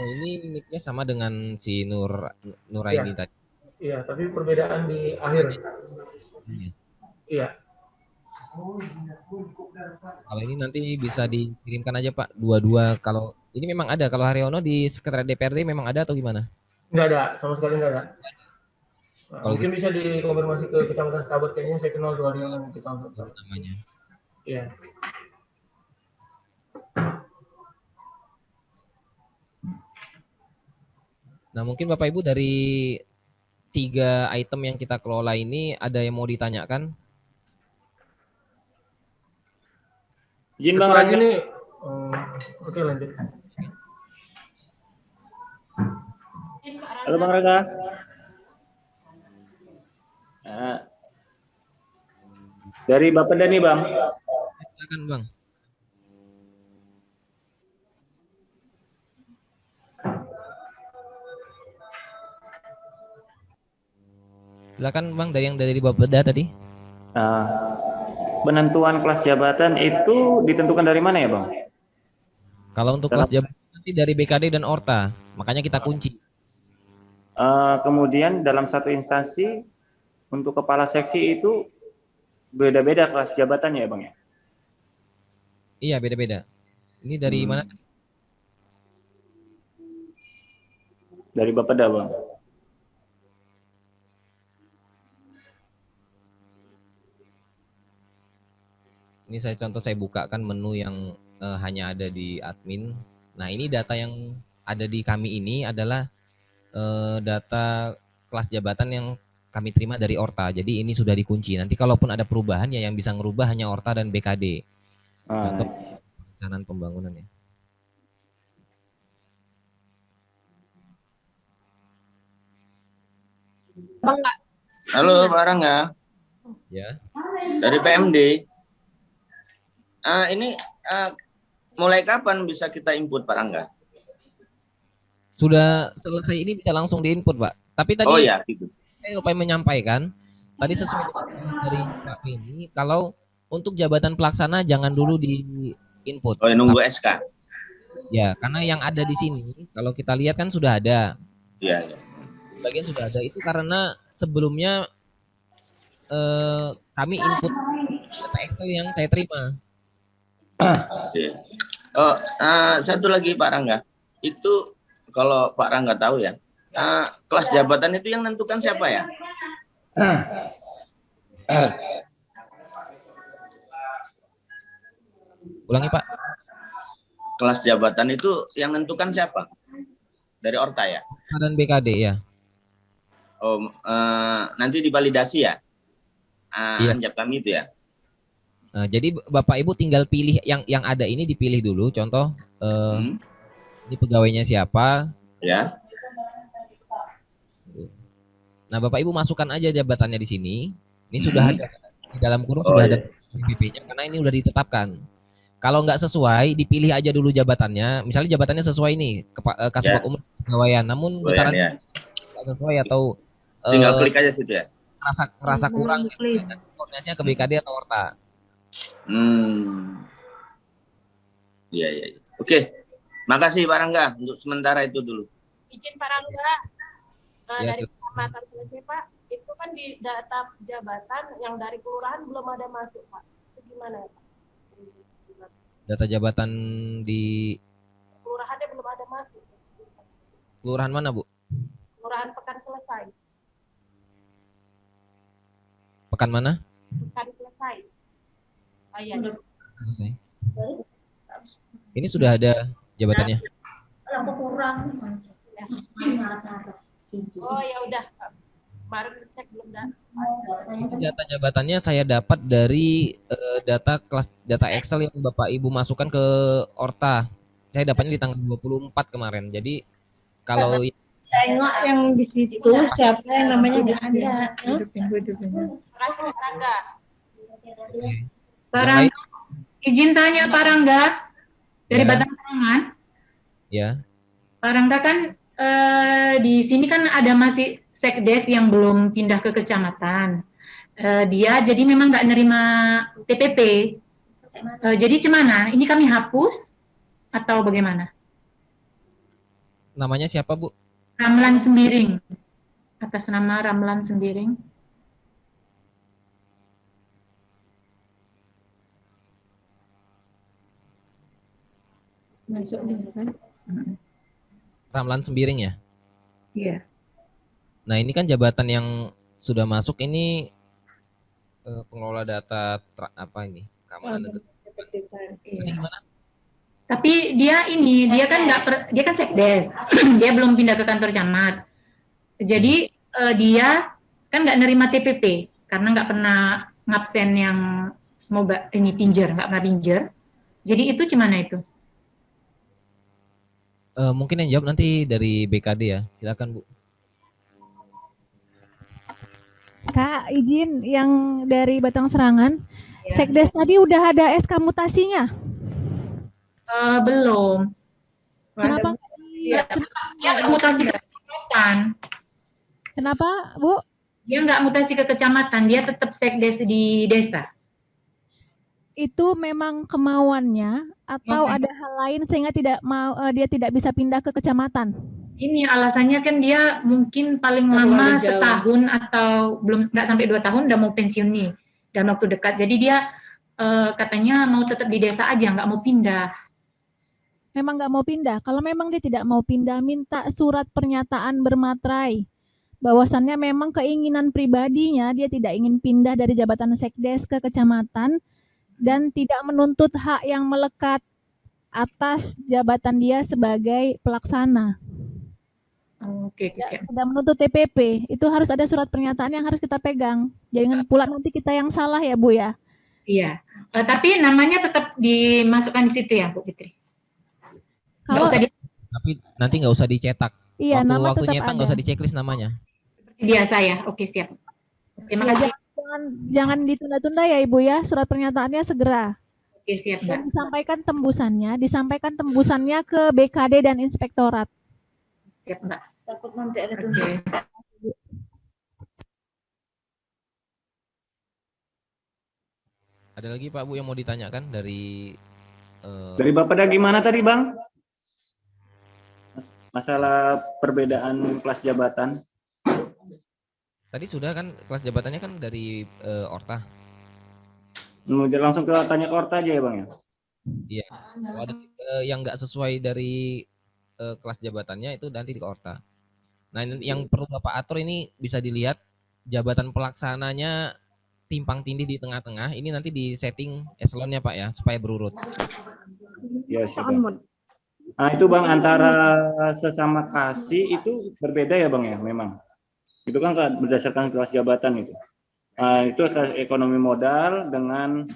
Oh, ini NIP-nya sama dengan si Nuraini tadi. Iya, tapi perbedaan di akhir. Iya. Kalau ini nanti bisa dikirimkan aja Pak, 2. Kalau ini memang ada, kalau Haryono di sekretariat DPRD memang ada atau gimana? Nggak ada, sama sekali nggak ada. Mungkin gitu, bisa dikonfirmasi ke Kecamatan Setapak, kayaknya saya kenal 2 Haryono yang kita namanya. Iya. Nah mungkin Bapak Ibu dari 3 item yang kita kelola ini ada yang mau ditanyakan? Izin Bang Rangga. Oke lanjut. Halo Bang Rangga. Dari Bapak Dani Bang. Silakan Bang. Silakan Bang, dari Bapak Beda tadi. Penentuan kelas jabatan itu ditentukan dari mana ya Bang? Kalau untuk kelas jabatan nanti dari BKD dan Orta, makanya kita kunci. Kemudian dalam satu instansi untuk kepala seksi itu beda-beda kelas jabatannya ya Bang ya? Iya beda-beda. Ini dari mana? Dari Bapeda Bang. Ini saya bukakan menu yang hanya ada di admin. Nah ini data yang ada di kami ini adalah data kelas jabatan yang kami terima dari Orta. Jadi ini sudah dikunci. Nanti kalaupun ada perubahan ya yang bisa ngerubah hanya Orta dan BKD. Contoh perencanaan pembangunan ya. Halo Pak Rangga. Ya. Dari PMD. Ini mulai kapan bisa kita input Pak Rangga? Sudah selesai ini bisa langsung diinput Pak. Tapi tadi gitu. Saya lupa menyampaikan tadi sesuai dari Pak ini, kalau untuk jabatan pelaksana jangan dulu di input. Oh, nunggu SK. Ya, karena yang ada di sini kalau kita lihat kan sudah ada. Iya. sebagian sudah ada. Itu karena sebelumnya kami input data Excel yang saya terima. Oh, satu lagi Pak Rangga, itu kalau Pak Rangga tahu ya, kelas jabatan itu yang menentukan siapa ya? Ulangi Pak. Kelas jabatan itu yang menentukan siapa? Dari Orta ya? Dan BKD ya. Oh, nanti divalidasi ya? Iya. Anjap kami itu ya? Nah, jadi Bapak Ibu tinggal pilih yang ada ini, dipilih dulu. Contoh, ini pegawainya siapa? Ya. Nah, Bapak Ibu masukkan aja jabatannya di sini. Ini sudah ada di dalam kurung, sudah ada PP-nya karena ini sudah ditetapkan. Kalau nggak sesuai, dipilih aja dulu jabatannya. Misalnya jabatannya sesuai nih, Kasubag Umum Kepegawaian. Namun misalnya nggak sesuai atau tinggal klik aja situ ya. Merasa kurang, koordinasinya ke BKD atau Orta. Iya. Oke. Makasih Pak Rangga untuk sementara itu dulu. Izin Pak Rangga, Ya, dari kecamatan selesai Pak, itu kan di data jabatan yang dari kelurahan belum ada masuk Pak. Itu gimana Pak? Data jabatan di Kelurahannya belum ada masuk. kelurahan mana, Bu? Kelurahan Pekan Selesai. Pekan mana? Pekan Selesai. Oh iya. Selesai. Ini sudah ada jabatannya. Lampu kurang. Oh ya udah. Kemarin cek belum dah. Data jabatannya saya dapat dari data Excel yang Bapak Ibu masukkan ke Orta. Saya dapatnya di tanggal 24 kemarin. Jadi kalau Tengok yang di situ siapa yang namanya nggak ada. Makasih Pak Rangga. Pak Rangga, izin tanya Pak Rangga dari Batang Serangan. Ya. Pak Rangga kan di sini kan ada masih sekdes yang belum pindah ke kecamatan. Dia jadi memang nggak nerima TPP. Jadi gimana? Ini kami hapus atau bagaimana? Namanya siapa, Bu? Ramlan Sembiring. Atas nama Ramlan Sembiring. Masuk dia kan? Ramlan Sembiring ya? Iya. Nah, ini kan jabatan yang sudah masuk ini pengelola data apa ini? Keamanan negara. Ini gimana? Tapi dia kan dia kan sekdes, dia belum pindah ke kantor camat. Jadi dia kan nggak nerima TPP karena nggak pernah ngabsen yang mau ini nggak pernah pinjer. Jadi itu gimana itu? Mungkin yang jawab nanti dari BKD ya, silakan Bu. Kak, izin yang dari Batang Serangan, sekdes tadi udah ada SK mutasinya? Belum. Kenapa? Dia nggak mutasi ke kecamatan. Kenapa, Bu? Dia nggak mutasi ke kecamatan, dia tetap sekdes di desa. Itu memang kemauannya atau ada hal lain sehingga dia tidak bisa pindah ke kecamatan? Ini alasannya kan dia mungkin paling lama setahun atau belum nggak sampai 2 tahun udah mau pensiun nih dalam waktu dekat. Jadi dia katanya mau tetap di desa aja, nggak mau pindah. Memang nggak mau pindah. Kalau memang dia tidak mau pindah, minta surat pernyataan bermaterai bahwasannya memang keinginan pribadinya dia tidak ingin pindah dari jabatan sekdes ke kecamatan dan tidak menuntut hak yang melekat atas jabatan dia sebagai pelaksana. Oke, siap. Tidak menuntut TPP, itu harus ada surat pernyataan yang harus kita pegang. Jangan pula nanti kita yang salah ya, Bu ya. Iya. Tapi namanya tetap dimasukkan di situ ya, Bu Fitri. Kalau tapi nanti nggak usah dicetak. Iya, nama waktu tetap nyetak nggak usah di checklist namanya. Biasa ya. Oke, siap. Terima kasih. Jangan ditunda-tunda ya Ibu ya, surat pernyataannya segera. Oke, siap, Mbak. Disampaikan tembusannya ke BKD dan inspektorat. Siap, Mbak. Takut nanti ada tunda. Ada lagi Pak Bu yang mau ditanyakan dari Dari Bapak ada gimana tadi Bang? Masalah perbedaan kelas jabatan. Tadi sudah kan kelas jabatannya kan dari Orta. Langsung tanya ke Orta aja ya Bang ya? Iya. Kalau ada yang nggak sesuai dari kelas jabatannya itu nanti di Orta. Nah, yang perlu Bapak atur ini bisa dilihat jabatan pelaksananya timpang tindih di tengah-tengah. Ini nanti di setting eselonnya Pak ya, supaya berurut. Ya, siap. Nah, itu Bang, antara sesama kasih itu berbeda ya Bang ya, memang. Itu kan berdasarkan kelas jabatan itu. Nah, itu ekonomi modal dengan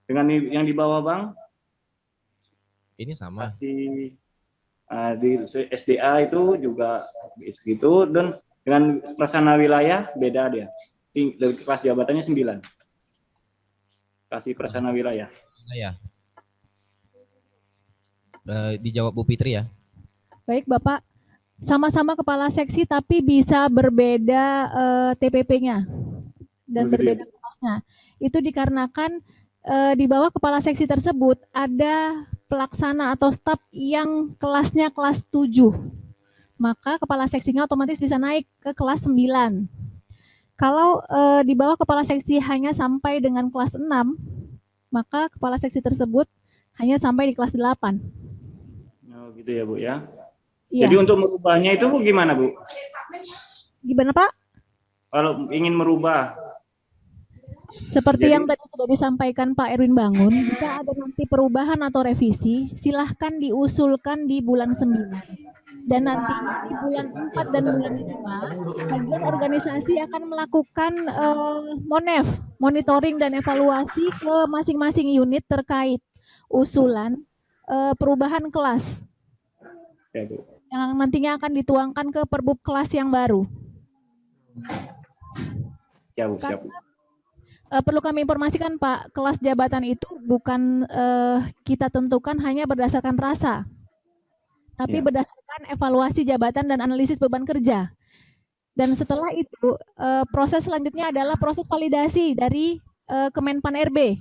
yang di bawah Bang. Ini sama. Kasih di SDA itu juga gitu, dan dengan pelaksana wilayah beda dia. Dari kelas jabatannya 9. Kasih pelaksana wilayah. Ya. Dijawab Bu Fitri ya. Baik Bapak, sama-sama kepala seksi tapi bisa berbeda TPP-nya dan berbeda kelasnya. Itu dikarenakan di bawah kepala seksi tersebut ada pelaksana atau staf yang kelasnya kelas 7. Maka kepala seksinya otomatis bisa naik ke kelas 9. Kalau di bawah kepala seksi hanya sampai dengan kelas 6, maka kepala seksi tersebut hanya sampai di kelas 8. Oh, gitu ya Bu ya. Iya. Jadi untuk merubahnya itu Bu gimana Bu? Gimana Pak? Kalau ingin merubah. Seperti yang tadi sudah disampaikan Pak Erwin Bangun, jika ada nanti perubahan atau revisi, silahkan diusulkan di bulan 9. Dan nanti di bulan 4 dan bulan 5, bagian organisasi akan melakukan monitoring dan evaluasi ke masing-masing unit terkait usulan perubahan kelas. Ya, Bu. Yang nantinya akan dituangkan ke perbub kelas yang baru. Ya, Bu, siap. Perlu kami informasikan Pak, kelas jabatan itu bukan kita tentukan hanya berdasarkan rasa, tapi berdasarkan evaluasi jabatan dan analisis beban kerja. Dan setelah itu proses selanjutnya adalah proses validasi dari Kemenpan RB.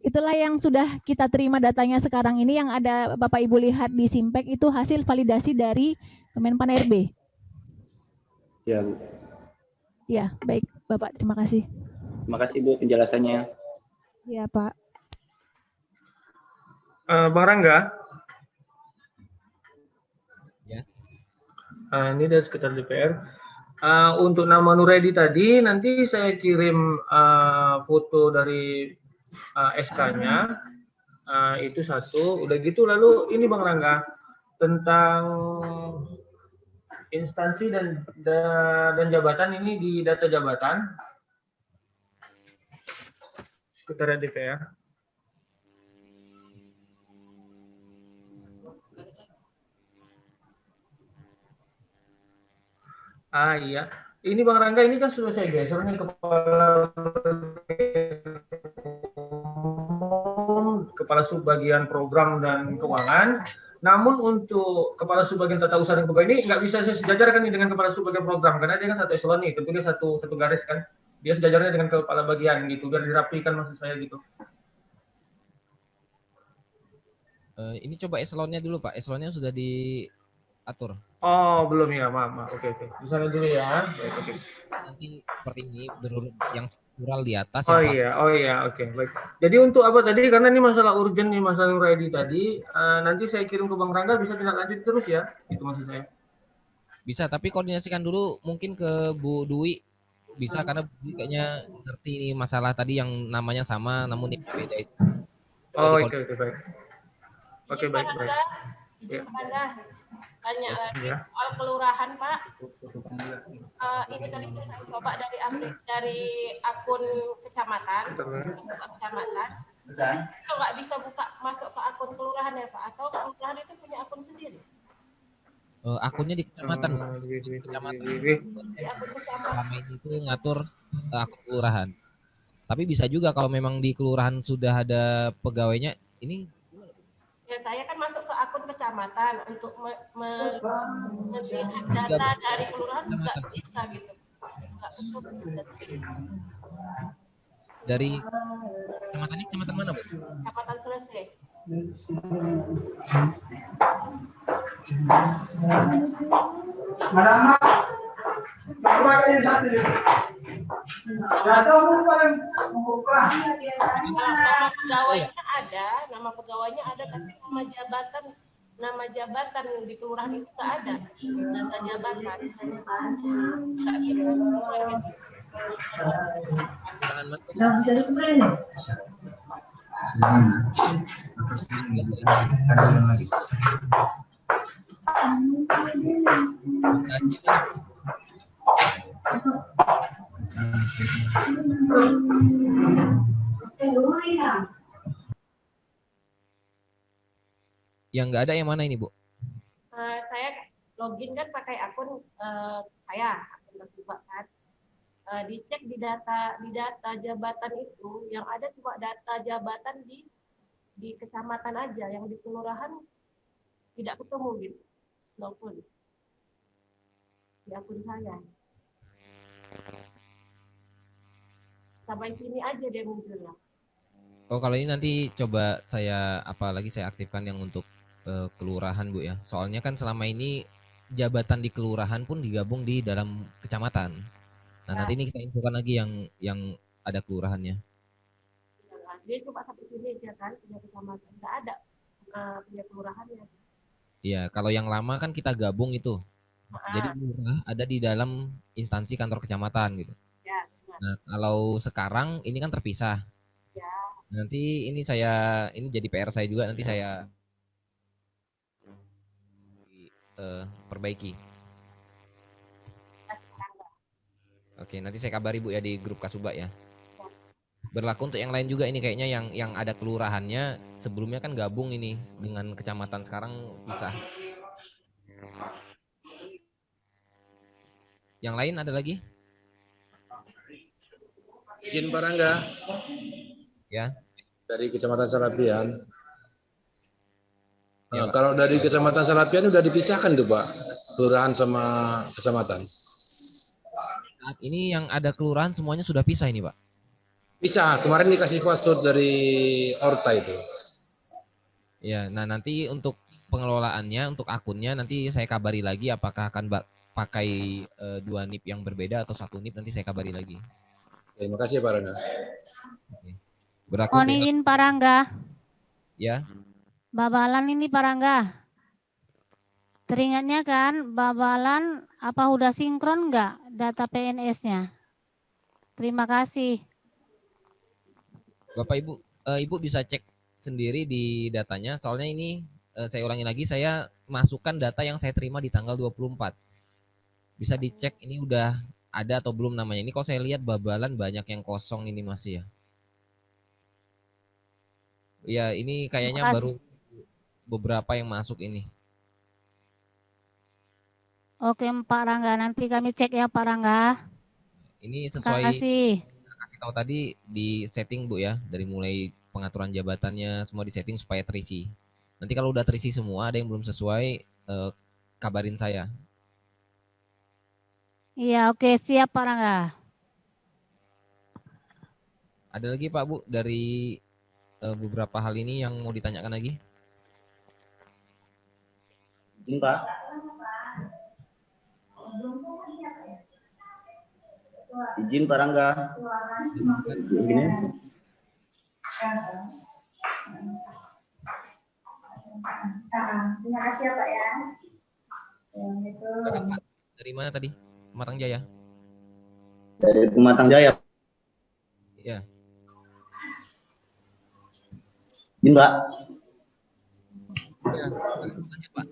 Itulah yang sudah kita terima datanya sekarang ini, yang ada Bapak Ibu lihat di Simpek itu hasil validasi dari Kemenpan RB. Ya, Bu. Ya, baik Bapak, terima kasih. Terima kasih Bu penjelasannya. Ya Pak. Bang Rangga. Ya. Ini dari sekitar DPR. Untuk nama Nuredi tadi, nanti saya kirim foto dari SK-nya. Itu satu. Udah gitu lalu ini Bang Rangga tentang instansi dan jabatan ini di data jabatan Sekretariat DPR. Iya. Ini Bang Rangga, ini kan sudah saya geser nih kepala subbagian program dan keuangan. Namun untuk kepala subbagian tata usaha dan pegawai ini nggak bisa saya sejajarkan nih dengan kepala subbagian program, karena dia kan satu eselon nih, tentu dia satu garis kan. Dia sejajarnya dengan kepala bagian gitu, biar dirapikan maksud saya gitu. Ini coba eselonnya dulu Pak, eselonnya sudah diatur. Oh belum ya, maaf. Oke. Di sana dulu ya. Oke. Nanti seperti ini berurut yang struktural di atas. Oh iya, oke, baik. Jadi untuk apa tadi, karena ini masalah urgent nih, masalah Nuredi tadi, nanti saya kirim ke Bang Rangga, bisa tindak lanjut terus ya, itu maksud saya. Bisa, tapi koordinasikan dulu mungkin ke Bu Dwi, bisa karena Bu Dwi kayaknya ngerti ini masalah tadi yang namanya sama, namun ini beda itu. Oh oke, baik. Oke, baik. Izin kepada tanya lagi soal kelurahan Pak. Ini tadi saya coba dari akun kecamatan, Kalau nggak bisa masuk ke akun kelurahan ya Pak, atau kelurahan itu punya akun sendiri? Akunnya di kecamatan. Di akun kecamatan. Selama ini itu ngatur akun kelurahan. Tapi bisa juga kalau memang di kelurahan sudah ada pegawainya, ini ya saya kan masuk ke akun kecamatan untuk melihat data dari kelurahan nggak bisa gitu. Dari kecamatannya kecamatan mana Bu? Kecamatan Selesai. Nama pegawainya ada, tapi nama jabatan di kelurahan itu nggak ada, data jabatan. Nggak bisa keluar gitu. Yang nggak ada yang mana ini, Bu? Saya login kan pakai akun saya, akun Kasuba kan. Dicek di data jabatan itu yang ada cuma data jabatan di kecamatan aja, yang di kelurahan tidak ketemu gitu, maupun di akun saya. Sampai sini aja dia munculnya. Oh, kalau ini nanti coba saya aktifkan yang untuk kelurahan, Bu ya. Soalnya kan selama ini jabatan di kelurahan pun digabung di dalam kecamatan. Nah, nanti ini kita infokan lagi yang ada kelurahannya. Dia cuma sampai sini aja kan, punya kecamatan, nggak ada punya kelurahannya. Iya, kalau yang lama kan kita gabung itu. Jadi lurah ada di dalam instansi kantor kecamatan gitu. Ya, nah, kalau sekarang ini kan terpisah. Ya. Nanti ini jadi PR saya juga, nanti saya perbaiki. Oke, nanti saya kabari Bu ya di grup Kasuba ya. Berlaku untuk yang lain juga ini kayaknya yang ada kelurahannya sebelumnya kan gabung ini dengan kecamatan, sekarang pisah. Yang lain ada lagi? Izin Pak Rangga. Ya. Dari Kecamatan Salapian. Ya, kalau dari Kecamatan Salapian udah dipisahkan tuh Pak, kelurahan sama kecamatan. Saat ini yang ada kelurahan semuanya sudah pisah ini Pak. Pisah, kemarin dikasih password dari Orta itu. Ya, nah nanti untuk pengelolaannya, untuk akunnya nanti saya kabari lagi apakah akan pakai 2 NIP yang berbeda atau 1 NIP, nanti saya kabari lagi. Terima kasih Pak Rangga. Mohon izin Pak Rangga. Ya. Babalan ini Pak Rangga. Teringatnya kan Babalan apa udah sinkron nggak data PNS-nya? Terima kasih. Bapak Ibu, Ibu bisa cek sendiri di datanya. Soalnya ini saya ulangi lagi, saya masukkan data yang saya terima di tanggal 24. Bisa dicek ini udah ada atau belum namanya. Ini kalau saya lihat Babalan banyak yang kosong ini masih ya. Ya, ini kayaknya baru beberapa yang masuk ini. Oke Pak Rangga, nanti kami cek ya Pak Rangga. Ini sesuai kasih tahu tadi di setting Bu ya, dari mulai pengaturan jabatannya semua di setting supaya terisi. Nanti kalau udah terisi semua, ada yang belum sesuai, kabarin saya. Iya, oke, siap Pak Rangga. Ada lagi Pak Bu dari beberapa hal ini yang mau ditanyakan lagi? Izin Pak. Izin Pak Rangga. Begini. Terima kasih ya Pak ya. Dari mana tadi? Pematang Jaya? Dari Pematang Jaya. Iya. Izin Pak. Ya, Pak.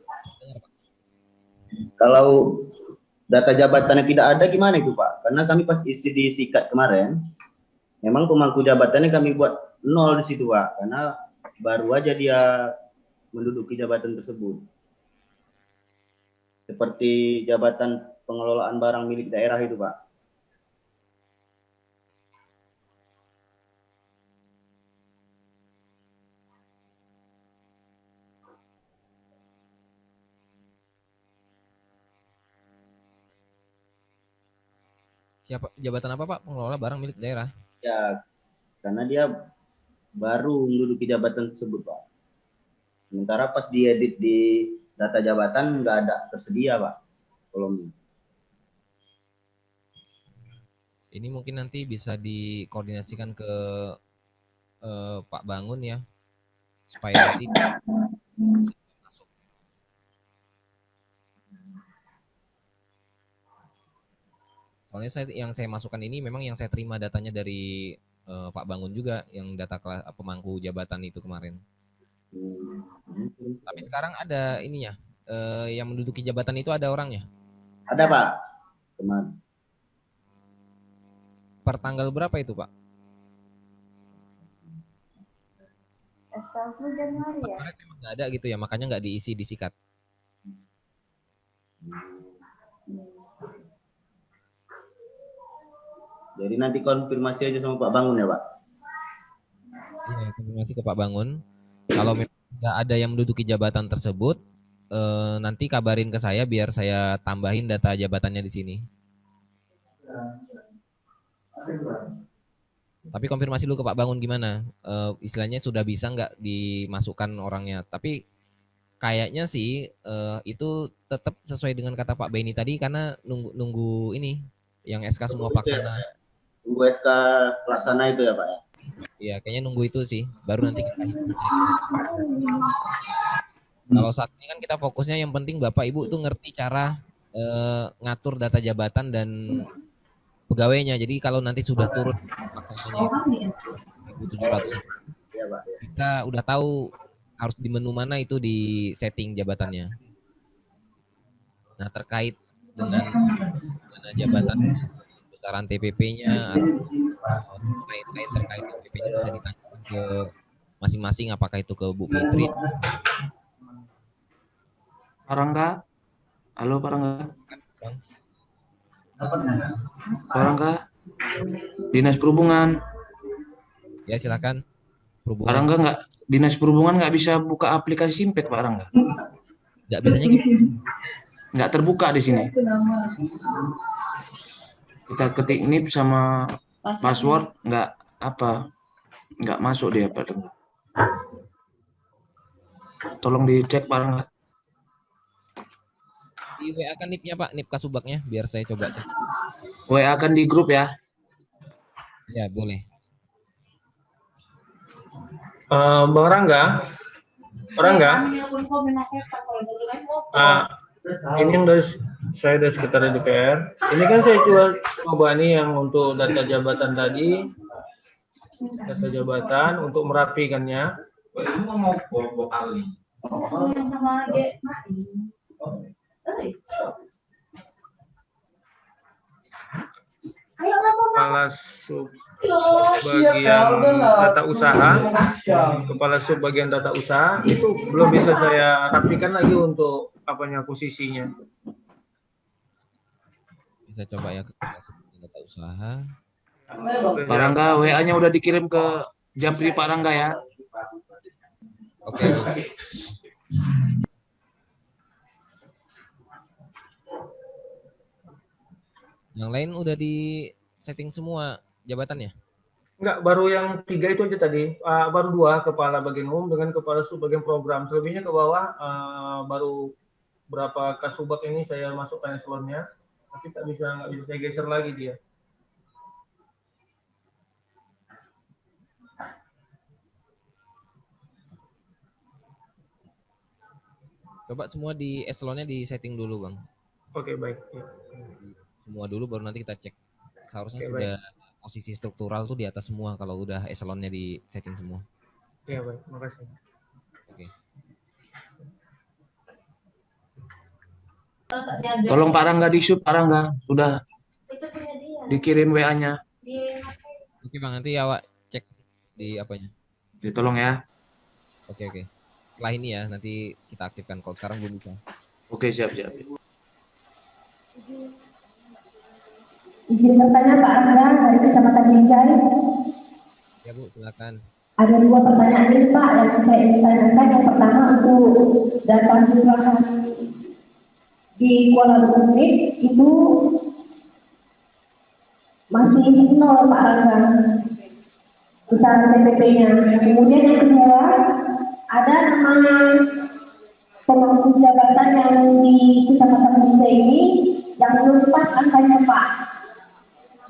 Kalau data jabatannya tidak ada gimana itu Pak? Karena kami pas isi di sikat kemarin, memang pemangku jabatannya kami buat 0 di situ Pak, karena baru aja dia menduduki jabatan tersebut. Seperti jabatan pengelolaan barang milik daerah itu Pak. Siapa jabatan apa Pak? Pengelola barang milik daerah. Ya, karena dia baru menduduki jabatan tersebut Pak. Sementara pas diedit di data jabatan nggak ada tersedia Pak kolomnya. Ini mungkin nanti bisa dikoordinasikan ke Pak Bangun ya, supaya nanti masuk. Soalnya yang saya masukkan ini memang yang saya terima datanya dari Pak Bangun juga, yang data pemangku jabatan itu kemarin. Tapi sekarang ada ininya, yang menduduki jabatan itu ada orangnya? Ada Pak, kemarin. Per tanggal berapa itu Pak? Januari ya? Kemarin memang nggak ada gitu ya, makanya nggak diisi di sikat. Jadi nanti konfirmasi aja sama Pak Bangun ya Pak? Iya, konfirmasi ke Pak Bangun. Kalau memang nggak ada yang menduduki jabatan tersebut, nanti kabarin ke saya biar saya tambahin data jabatannya di sini. Tapi konfirmasi dulu ke Pak Bangun gimana, istilahnya sudah bisa nggak dimasukkan orangnya. Tapi kayaknya sih itu tetap sesuai dengan kata Pak Beni tadi, karena nunggu ini yang SK semua pelaksana. Tunggu SK pelaksana itu ya Pak ya? Iya, kayaknya nunggu itu sih, baru nanti kita hitung. Kalau saat ini kan kita fokusnya yang penting Bapak Ibu tuh ngerti cara ngatur data jabatan dan pegawainya. Jadi kalau nanti sudah turun pelaksananya 1.700, kita udah tahu harus di menu mana itu di setting jabatannya. Nah, terkait dengan jabatan, besaran TPP-nya, lain-lain terkait TPP-nya bisa ditanyakan ke masing-masing, apakah itu ke Bu Fitri. Pak Rangga, halo Pak Rangga. Pak Rangga, Dinas Perhubungan. Ya silakan. Pak Rangga nggak, Dinas Perhubungan nggak bisa buka aplikasi Simpek Pak Rangga. Nggak bisanya gitu? Nggak terbuka di sini. Kita ketik NIP sama password nggak masuk dia Pak Rangga. Tolong dicek Pak Rangga. Di WA kan NIP-nya Pak, NIP Kasubagnya, biar saya coba cek. WA kan di grup ya? Ya boleh. Bang Rangga, ini yang saya dari Sekretariat DPR. Ini kan saya coba nih yang untuk data jabatan tadi, data jabatan untuk merapikannya. Kepala sub bagian data usaha, kepala sub bagian data usaha itu belum bisa saya rapikan lagi untuk apanya posisinya. Bisa coba ya, kepala sub bagian data usaha. Pak Rangga, WA-nya udah dikirim ke Japri Pak Rangga ya. Oke. Yang lain udah di setting semua jabatannya? Enggak, baru yang 3 itu aja tadi. Baru 2, kepala bagian umum dengan kepala sub bagian program. Selebihnya ke bawah, baru berapa kasubag ini saya masukkan eselonnya, tapi nggak bisa saya geser lagi dia. Coba semua di eselonnya di setting dulu Bang. Oke, baik. Ya. Semua dulu baru nanti kita cek. Seharusnya Oke, sudah baik. posisi struktural tuh di atas semua kalau udah eselonnya di setting semua. Iya baik, makasih. Oke. Tolong Pak Rangga di sub, Pak Rangga sudah dikirim WA-nya. Oke Bang, nanti awak cek di apanya. Tolong ya. Oke. Setelah ini ya nanti kita aktifkan, kalau sekarang belum bisa. Oke, siap. Izin bertanya Pak Rangga dari Kecamatan Binjai. Ya Bu, silakan. Ada 2 pertanyaan ini Pak yang saya ingin tanyakan. Yang pertama untuk data jumlah di Kuala Lumpur itu masih 0 Pak Rangga besaran TPP-nya. Kemudian yang kedua ada nama pemangku jabatan yang di Kecamatan Binjai ini yang belum pas angkanya Pak.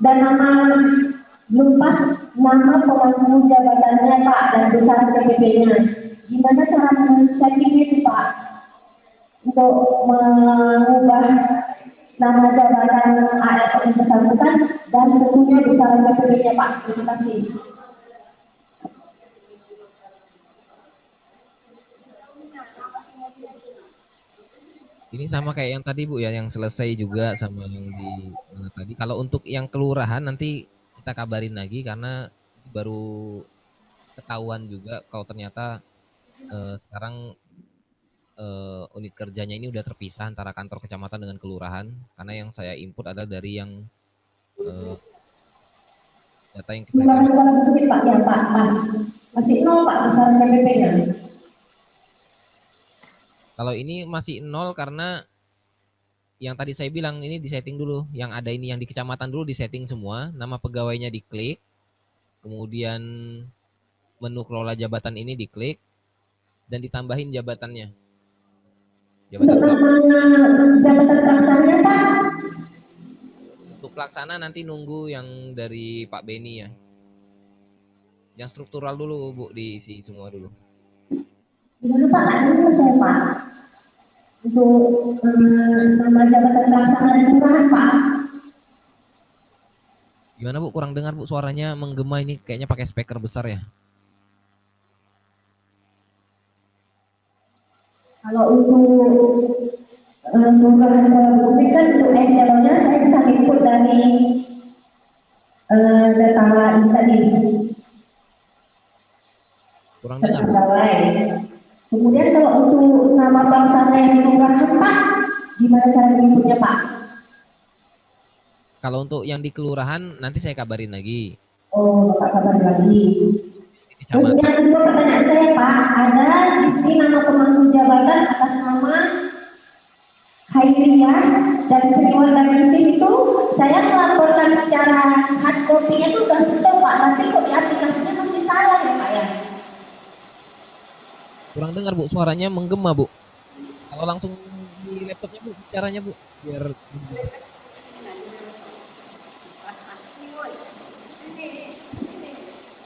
dan belum pas nama pemangku jabatannya Pak dan besaran PPP-nya. Gimana cara men-setting itu Pak untuk mengubah nama jabatan ASN yang bersangkutan dan tentunya besaran PPP-nya Pak. Terima kasih. Ini sama kayak yang tadi Bu ya, yang selesai juga sama yang di tadi. Kalau untuk yang kelurahan nanti kita kabarin lagi karena baru ketahuan juga kalau ternyata sekarang unit kerjanya ini udah terpisah antara kantor kecamatan dengan kelurahan. Karena yang saya input adalah dari yang data yang kita Pak ya Pak, masih nol Pak besaran PPP-nya. Kalau ini masih nol karena yang tadi saya bilang ini disetting dulu. Yang ada ini yang di kecamatan dulu disetting semua. Nama pegawainya diklik. Kemudian menu kelola jabatan ini diklik. Dan ditambahin jabatannya. Jabatan pelaksananya Pak? Untuk pelaksana nanti nunggu yang dari Pak Beni ya. Yang struktural dulu Bu, diisi semua dulu. Gimana Pak? Ada selesai Pak? Untuk nama jabatan pelaksana di kelurahan Pak? Gimana Bu? Kurang dengar Bu, suaranya menggema ini kayaknya pakai speaker besar ya. Kalau untuk kelurahan Bukit kan untuk Excel-nya saya bisa input dari data ini tadi. Kurang dengar. Kemudian kalau untuk nama pelaksana yang kelurahan Pak, gimana cara inputnya Pak? Kalau untuk yang di kelurahan nanti saya kabarin lagi. Oh, Bapak kabarin lagi. Terus yang kedua pertanyaan saya Pak, ada di sini nama pemangku jabatan atas nama Hairiah dan Senior dari sini itu saya melaporkan secara hard copy-nya itu sudah betul Pak, tapi kok di aplikasinya masih salah ya Pak ya? Kurang dengar Bu, suaranya menggema Bu. Kalau langsung di laptopnya Bu, caranya Bu, biar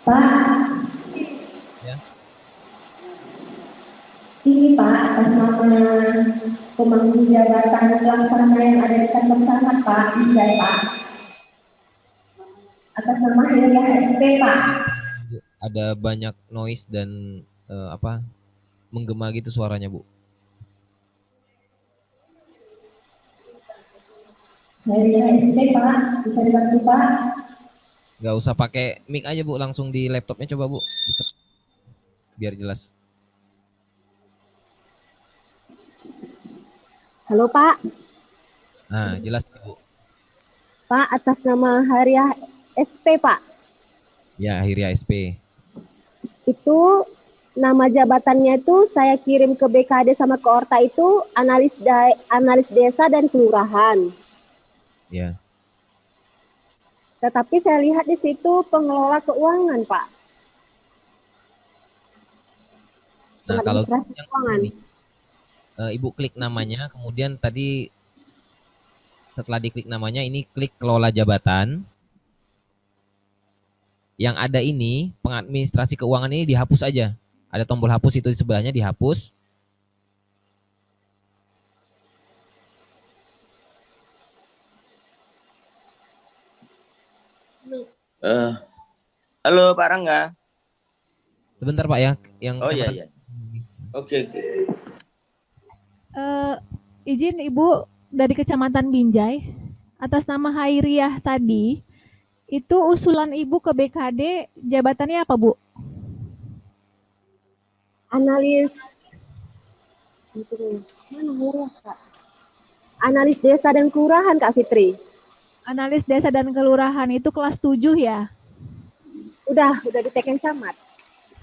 Pak, ya. Ini Pak, atas nama pemangku jabatan pelaksana yang ada di kantor camat Pak, Ijai Pak. Atas nama Hairiah SP Pak. Ada banyak noise dan menggema gitu suaranya Bu. Hairiah SP Pak, bisa dibantu Pak. Gak usah pakai mic aja Bu, langsung di laptopnya coba Bu, biar jelas. Halo Pak. Nah, jelas Bu. Pak, atas nama Hairiah SP Pak. Ya, Hairiah SP. Itu nama jabatannya itu saya kirim ke BKD sama ke Orta itu analis desa dan kelurahan. Ya. Tetapi saya lihat di situ pengelola keuangan Pak. Nah, kalau keuangan. Ibu klik namanya, kemudian tadi setelah diklik namanya ini klik kelola jabatan. Yang ada ini pengadministrasi keuangan ini dihapus aja. Ada tombol hapus itu di sebelahnya, dihapus. Halo Pak Rangga. Sebentar Pak ya, yang oh iya iya. Oke. Izin Ibu dari Kecamatan Binjai, atas nama Hairiah tadi, itu usulan Ibu ke BKD jabatannya apa Bu? Analis Analis desa dan kelurahan Kak Fitri. Analis desa dan kelurahan itu kelas 7 ya? Udah diteken camat.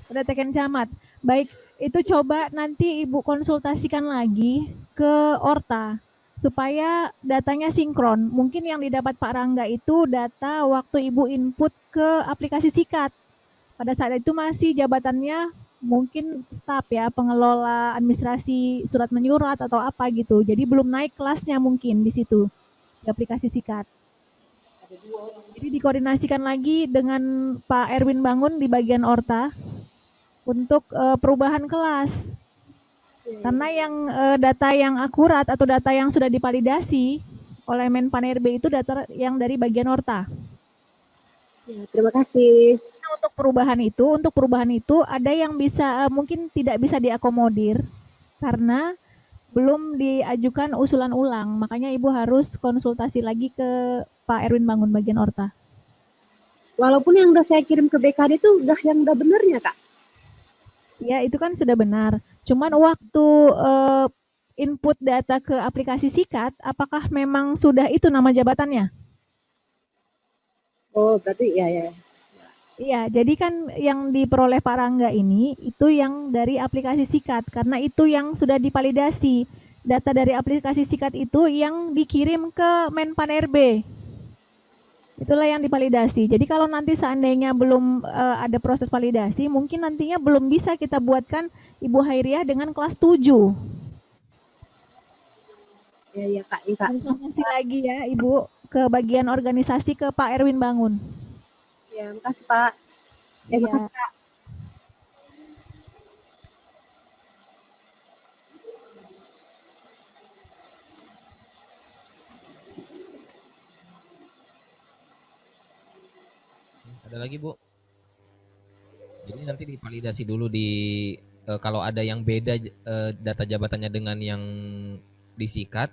Udah teken camat. Baik, itu coba nanti Ibu konsultasikan lagi ke Orta supaya datanya sinkron. Mungkin yang didapat Pak Rangga itu data waktu Ibu input ke aplikasi Sikat. Pada saat itu masih jabatannya mungkin staf ya, pengelola administrasi surat menyurat atau apa gitu. Jadi belum naik kelasnya mungkin di situ, di aplikasi Sikat. Jadi dikoordinasikan lagi dengan Pak Erwin Bangun di bagian Orta untuk perubahan kelas. Karena yang data yang akurat atau data yang sudah divalidasi oleh Menpan RB itu data yang dari bagian Orta. Ya, terima kasih. Nah, untuk perubahan itu ada yang bisa mungkin tidak bisa diakomodir karena belum diajukan usulan ulang. Makanya Ibu harus konsultasi lagi ke Pak Erwin Bangun bagian Orta. Walaupun yang udah saya kirim ke BKD itu yang udah benernya, Kak. Ya, itu kan sudah benar. Cuman waktu input data ke aplikasi SIKAT, apakah memang sudah itu nama jabatannya? Oh, berarti ya. Iya, jadi kan yang diperoleh Pak Rangga ini itu yang dari aplikasi SIKAT karena itu yang sudah divalidasi. Data dari aplikasi SIKAT itu yang dikirim ke Menpan RB. Itulah yang divalidasi. Jadi kalau nanti seandainya belum ada proses validasi, mungkin nantinya belum bisa kita buatkan Ibu Hairiah dengan kelas 7. Ya, Kak. Ya, Kak. Informasi lagi ya, Ibu, ke bagian organisasi ke Pak Erwin Bangun. Ya, makasih, Pak. Makasih, Kak. Ada lagi, Bu? Jadi nanti divalidasi dulu di kalau ada yang beda data jabatannya dengan yang disikat,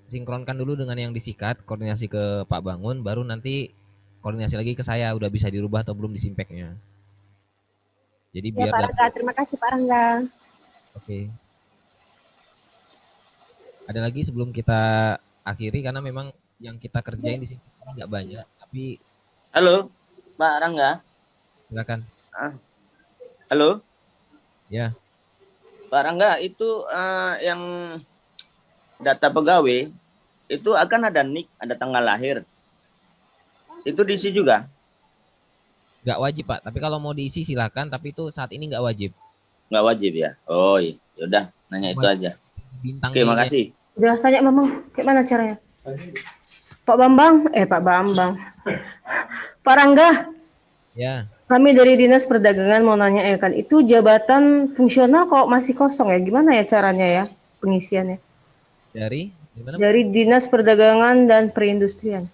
sinkronkan dulu dengan yang disikat, koordinasi ke Pak Bangun, baru nanti koordinasi lagi ke saya, udah bisa dirubah atau belum di simpeknya. Jadi Ya, biar Pak Rangga, terima kasih Pak Rangga. Oke. Ada lagi sebelum kita akhiri karena memang yang kita kerjain di sini nggak banyak, tapi Halo, Pak Rangga. silakan. Halo, Ya. Pak Rangga, itu yang data pegawai itu akan ada NIK, ada tanggal lahir. Itu diisi juga? Nggak wajib, Pak. Tapi kalau mau diisi silakan, tapi itu saat ini nggak wajib. Nggak wajib ya? Oh iya, yaudah, nanya itu aja. Bintang Oke, makasih. Udah tanya Mamang, kayak mana caranya? Pak Bambang, Pak Rangga. Ya. Kami dari Dinas Perdagangan mau nanya kan, itu jabatan fungsional kok masih kosong ya? Gimana ya caranya ya pengisiannya? Dari? Gimana? Dari Dinas Perdagangan dan Perindustrian.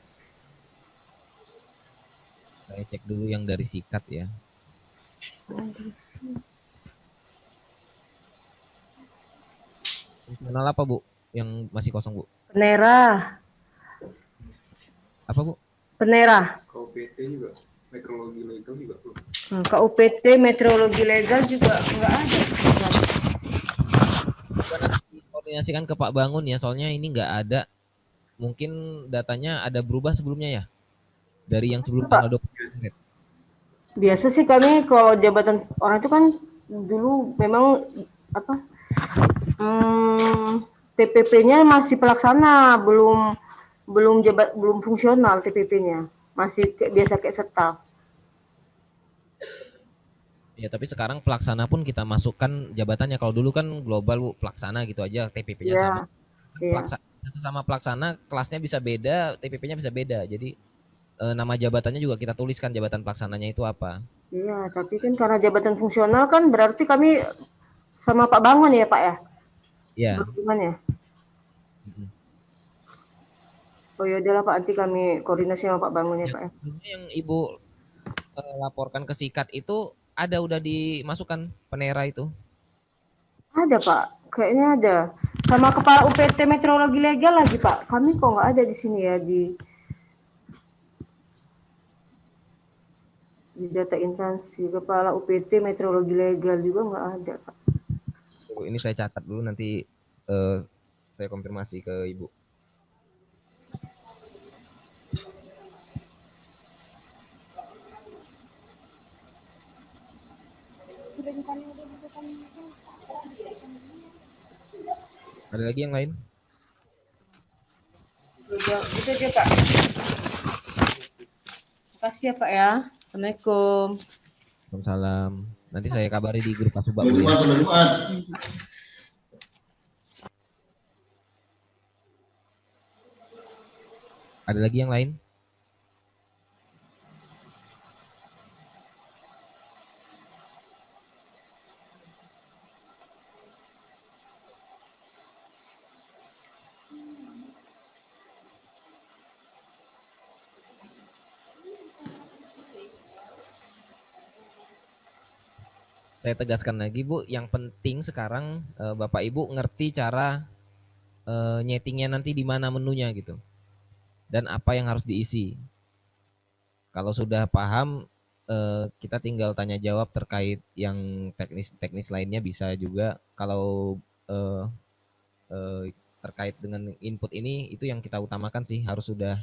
Saya cek dulu yang dari sikat ya. Fungsional apa, Bu? Yang masih kosong, Bu? Penera. Apa, Bu? Penera. KUPT juga, meteorologi legal juga belum. KUPT meteorologi legal juga enggak ada. Koordinasikan ke Pak Bangun ya, soalnya ini nggak ada. Mungkin datanya ada berubah sebelumnya ya? Dari yang sebelum tanggal 20. Biasa sih kami kalau jabatan orang itu kan dulu memang apa TPP-nya masih pelaksana, belum fungsional TPP-nya, masih biasa kayak staf. Ya, tapi sekarang pelaksana pun kita masukkan jabatannya. Kalau dulu kan global, Bu, pelaksana gitu aja, TPP-nya Ya, sama. iya. Pelaksana sama pelaksana, kelasnya bisa beda, TPP-nya bisa beda. Jadi nama jabatannya juga kita tuliskan jabatan pelaksananya itu apa. Iya, tapi kan karena jabatan fungsional kan berarti kami sama Pak Bangun ya, Pak ya? Iya. Berhubungan ya? Oh ya udahlah Pak, nanti kami koordinasi sama Pak Bangun ya, Pak ya. Yang Ibu laporkan ke sikat itu ada udah dimasukkan penera itu? Ada Pak, kayaknya ada. Sama kepala UPT meteorologi legal lagi Pak. Kami kok nggak ada di sini ya di data instansi. Kepala UPT meteorologi legal juga nggak ada Pak. Ini saya catat dulu, nanti saya konfirmasi ke Ibu. Ada lagi yang lain? Itu aja Pak. Makasih ya Pak ya. Assalamualaikum. Waalaikumsalam. Nanti saya kabari di grup Kasubag Bu ya. Ada lagi yang lain? saya tegaskan lagi Bu, yang penting sekarang Bapak Ibu ngerti cara nyetingnya nanti di mana menunya gitu. Dan apa yang harus diisi. Kalau sudah paham, kita tinggal tanya jawab terkait yang teknis-teknis lainnya bisa juga. Kalau terkait dengan input ini, itu yang kita utamakan sih, harus sudah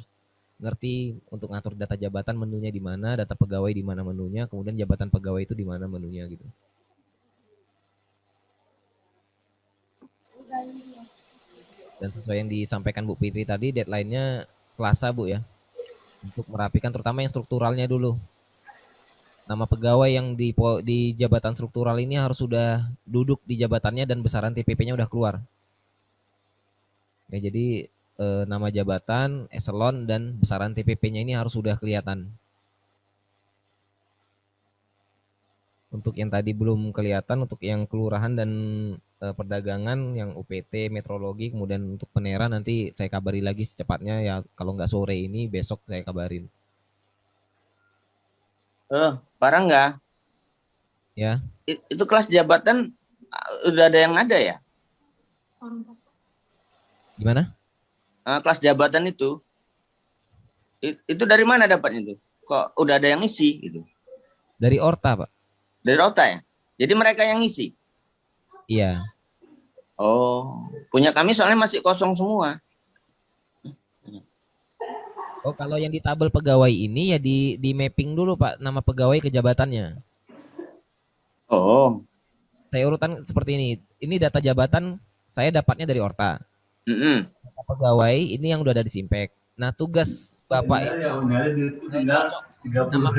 ngerti untuk ngatur data jabatan menunya di mana, data pegawai di mana menunya, kemudian jabatan pegawai itu di mana menunya gitu. Dan sesuai yang disampaikan Bu Fitri tadi, deadline-nya Selasa Bu ya, untuk merapikan terutama yang strukturalnya dulu. Nama pegawai yang di jabatan struktural ini harus sudah duduk di jabatannya dan besaran TPP-nya udah keluar. Ya, jadi nama jabatan, eselon, dan besaran TPP-nya ini harus sudah kelihatan. Untuk yang tadi belum kelihatan, untuk yang kelurahan dan perdagangan, yang UPT, metrologi, kemudian untuk penera nanti saya kabari lagi secepatnya ya, kalau nggak sore ini, besok saya kabarin. Pak Rangga. Ya. Itu kelas jabatan udah ada yang ada ya? Gimana? Kelas jabatan itu dari mana dapatnya itu? Kok udah ada yang ngisi gitu? Dari Orta, Pak. Dari Orta ya? Jadi mereka yang ngisi? Iya. Oh, punya kami soalnya masih kosong semua. Oh, kalau yang di tabel pegawai ini ya di mapping dulu Pak, nama pegawai ke jabatannya. Oh. Saya urutan seperti ini. Ini data jabatan saya dapatnya dari Orta. Data pegawai ini yang udah ada di Simpek. Nah, tugas Bapak itu nama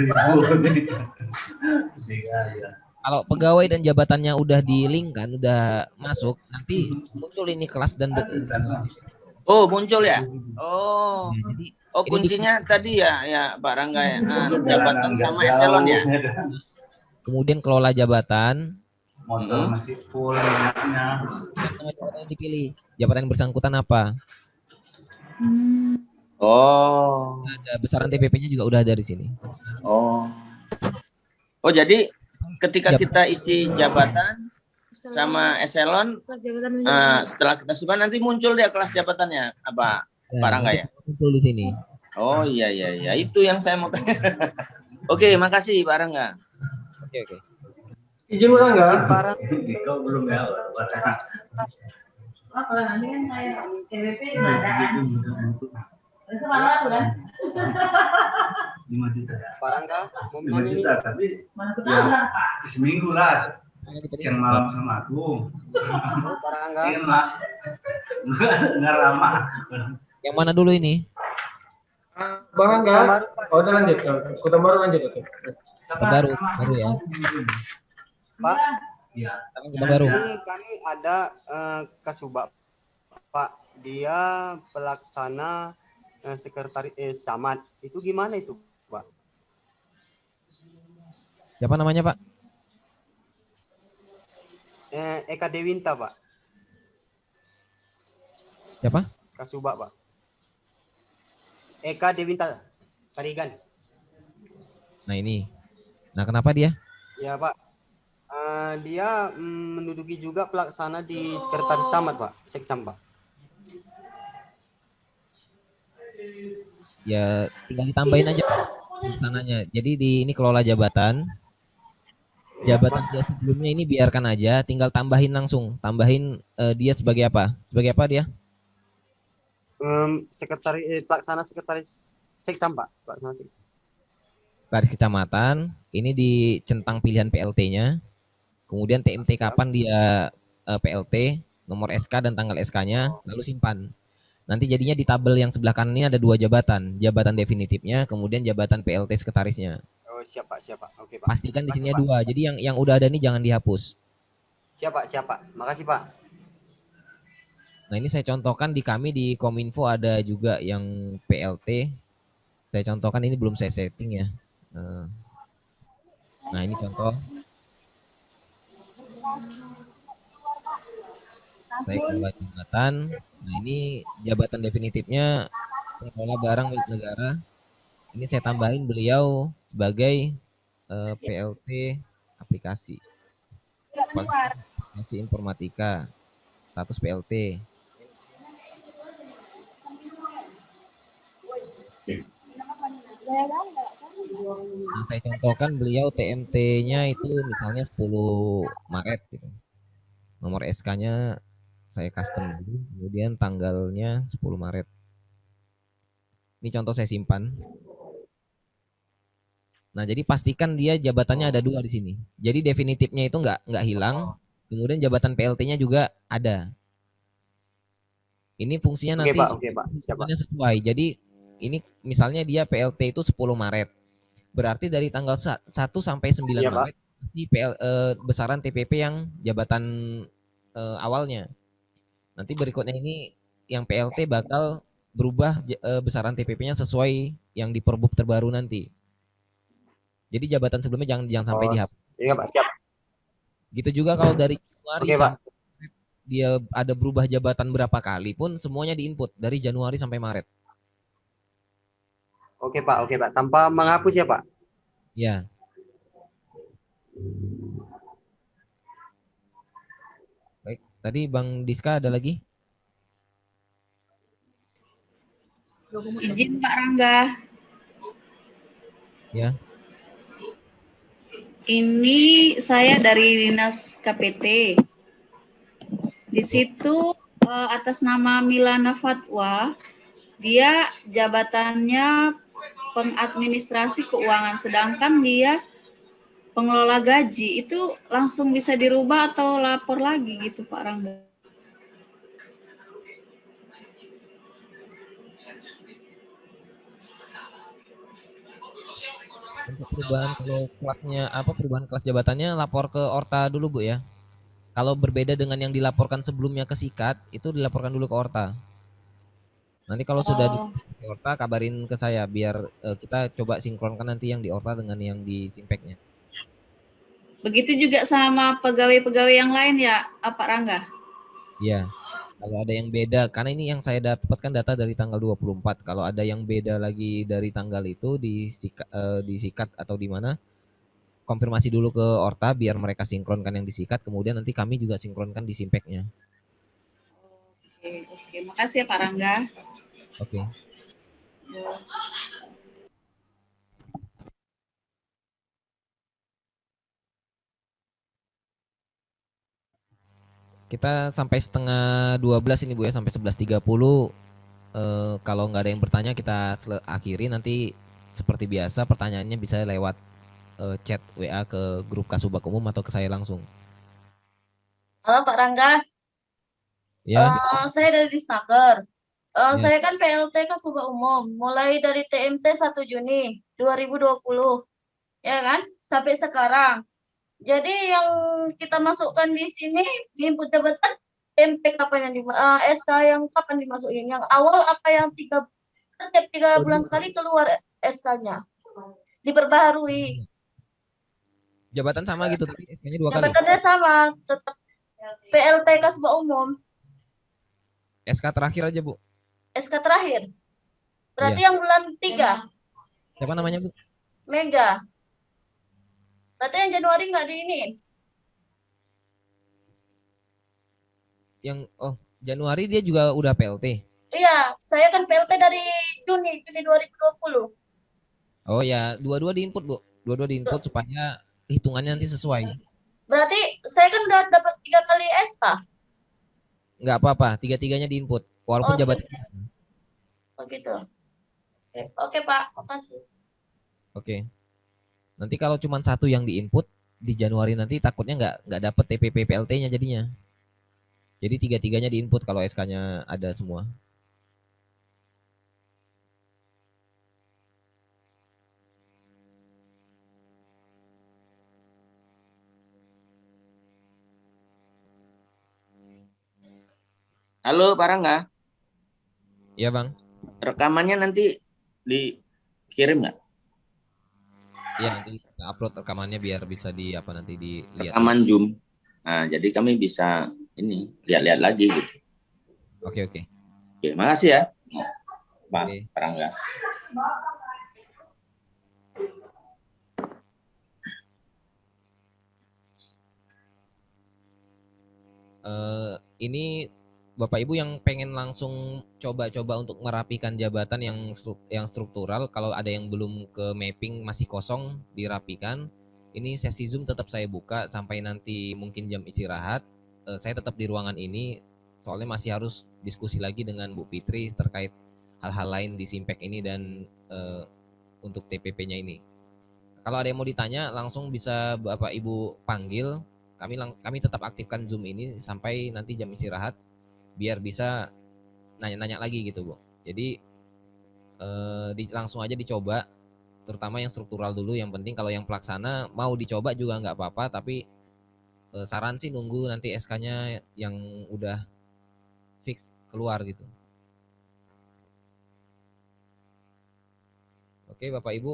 kalau pegawai dan jabatannya udah di-link kan, udah masuk, nanti muncul ini kelas dan oh, muncul ya? Oh. Ya, jadi oh, kuncinya tadi ya Pak Rangga ya. Jabatan sama eselon ya. Kemudian kelola jabatan. Motor masih full minyaknya. Jabatan yang dipilih. Jabatan yang bersangkutan apa? Oh. Ada besaran TPP-nya juga udah ada di sini. Oh. Oh, jadi ketika kita isi jabatan sama eselon, setelah kita simpan nanti muncul dia kelas jabatannya apa, Pak Rangga ya? Muncul di sini. Oh iya, itu yang saya mau tanya. Oke, makasih Pak Rangga. Oke. Izin Pak Rangga. Kau belum ya? Kalau nanti kan saya TPP ada. Itu malah tuh kan? 5 juta. Pak Rangga, mau 5 juta, tapi ya, seminggu lah. Siang malam sama aku. Pak Rangga. Nggak lama. Yang mana dulu ini? Bang Rangga. Oh, udah lanjut. Kota Baru lanjut. Kota Baru ya. Pak. Iya. Kota Baru. Ini kami ada Kasubag, Pak. Dia pelaksana sekretaris camat. Itu gimana itu, Pak? Siapa namanya, Pak? Eka Dewinta, Pak. Siapa? Kasubag, Pak. Eka Dewinta Karigan. Nah ini. Nah kenapa dia? Ya Pak. Dia menduduki juga pelaksana di sekretaris camat, Pak. Sekcam, Pak. Ya tinggal ditambahin aja pelaksananya. Jadi ini kelola jabatan. Jabatan dia sebelumnya ini biarkan aja, tinggal tambahin langsung. Tambahin dia sebagai apa? Sebagai apa dia? Pelaksana sekretaris Sekcam, Pak. Sekretaris kecamatan. Ini dicentang pilihan PLT-nya. Kemudian TMT kapan dia PLT, nomor SK dan tanggal SK-nya, lalu simpan. Nanti jadinya di tabel yang sebelah kanan ini ada 2 jabatan. Jabatan definitifnya, kemudian jabatan PLT sekretarisnya. Oh, siap Pak. Oke, Pak. Pastikan di sini 2. Jadi yang udah ada ini jangan dihapus. Siap Pak. Makasih, Pak. Nah, ini saya contohkan di kami di Kominfo ada juga yang PLT. Saya contohkan, ini belum saya setting ya. Nah, ini contoh. Saya kelola jabatan. Nah, ini jabatan definitifnya pengelola barang milik negara. Ini saya tambahin beliau sebagai PLT aplikasi. Masih informatika, status PLT. Nah, saya contohkan beliau TMT-nya itu misalnya 10 Maret gitu. Nomor SK-nya saya custom dulu, kemudian tanggalnya 10 Maret. Ini contoh saya simpan. Nah, jadi pastikan dia jabatannya ada 2 di sini. Jadi definitifnya itu nggak hilang. Kemudian jabatan PLT-nya juga ada. Ini fungsinya nanti Oke, Pak. Siapa? sesuai. Jadi ini misalnya dia PLT itu 10 Maret. Berarti dari tanggal 1 sampai 9 Iya, Pak. Maret pasti besaran TPP yang jabatan awalnya. Nanti berikutnya ini yang PLT bakal berubah besaran TPP-nya sesuai yang di Perbub terbaru nanti. Jadi jabatan sebelumnya jangan sampai dihapus. Iya, Pak. Siap. Gitu juga kalau dari Januari Oke, Pak. sampai dia ada berubah jabatan berapa kali pun semuanya diinput dari Januari sampai Maret. Oke, Pak. Tanpa menghapus ya, Pak? Ya. Baik, tadi Bang Diska ada lagi? Izin Pak Rangga. Ya. Ini saya dari Dinas KPT. Di situ atas nama Milana Fatwa, dia jabatannya pengadministrasi keuangan, sedangkan dia pengelola gaji. Itu langsung bisa dirubah atau lapor lagi gitu Pak Rangga? Untuk perubahan kalau kelasnya perubahan kelas jabatannya lapor ke Orta dulu Bu ya. Kalau berbeda dengan yang dilaporkan sebelumnya ke Sikat, itu dilaporkan dulu ke Orta. Nanti kalau sudah di Orta kabarin ke saya biar kita coba sinkronkan nanti yang di Orta dengan yang di Simpeknya. Begitu juga sama pegawai-pegawai yang lain ya, Pak Rangga? Iya. Kalau ada yang beda, karena ini yang saya dapatkan data dari tanggal 24. Kalau ada yang beda lagi dari tanggal itu di Sikat atau di mana, konfirmasi dulu ke Orta biar mereka sinkronkan yang di Sikat, kemudian nanti kami juga sinkronkan di Simpeknya. Oke. Makasih ya Pak Rangga. Oke. Kita sampai setengah 12 ini Bu ya, sampai 11.30. Kalau nggak ada yang bertanya kita akhiri. Nanti seperti biasa pertanyaannya bisa lewat chat WA ke grup Kasubag Umum atau ke saya langsung. Halo Pak Rangga. Ya. Saya dari Disnaker. Ya. Saya kan PLT Kasubag Umum mulai dari TMT 1 Juni 2020. Ya kan? Sampai sekarang. Jadi yang kita masukkan di sini di input jabatan TMT kapan yang SK yang kapan dimasukin? Yang awal apa yang setiap 3 bulan sekali keluar SK-nya? Diperbaharui. Jabatan sama gitu tapi SK-nya 2 kali. Jabatannya sama, tetap PLT Kasubag Umum. SK terakhir aja Bu. SK terakhir. Berarti Iya. yang bulan 3. Siapa namanya Bu? Mega. Berarti yang Januari nggak diinin? Yang Januari dia juga udah PLT. Iya, saya kan PLT dari Juni 2020. Oh ya, dua-dua diinput Bu. Dua-dua diinput supaya hitungannya nanti sesuai. Berarti saya kan udah dapat 3 kali SK. Nggak apa-apa, tiga-tiganya diinput. Walaupun jabatan. Oh gitu. Oke Pak, makasih. Oke. Nanti kalau cuma satu yang diinput di Januari nanti takutnya nggak dapet TPP PLT-nya jadinya. Jadi tiga-tiganya diinput kalau SK-nya ada semua. Halo Pak Rangga. Iya Bang. Rekamannya nanti dikirim nggak? Iya nanti kita upload rekamannya biar bisa nanti dilihat. Rekaman Zoom. Nah jadi kami bisa ini lihat-lihat lagi gitu. Oke. Oke, makasih ya Pak Rangga. ini Bapak Ibu yang pengen langsung coba-coba untuk merapikan jabatan yang struktural, kalau ada yang belum ke mapping masih kosong dirapikan. Ini sesi Zoom tetap saya buka sampai nanti mungkin jam istirahat. Saya tetap di ruangan ini soalnya masih harus diskusi lagi dengan Bu Fitri terkait hal-hal lain di Simpek ini dan untuk TPP-nya ini. Kalau ada yang mau ditanya langsung bisa Bapak Ibu panggil. Kami tetap aktifkan Zoom ini sampai nanti jam istirahat biar bisa nanya-nanya lagi gitu, Bu. Jadi langsung aja dicoba, terutama yang struktural dulu. Yang penting kalau yang pelaksana mau dicoba juga nggak apa-apa, tapi saran sih nunggu nanti SK-nya yang udah fix keluar gitu. Oke, Bapak Ibu,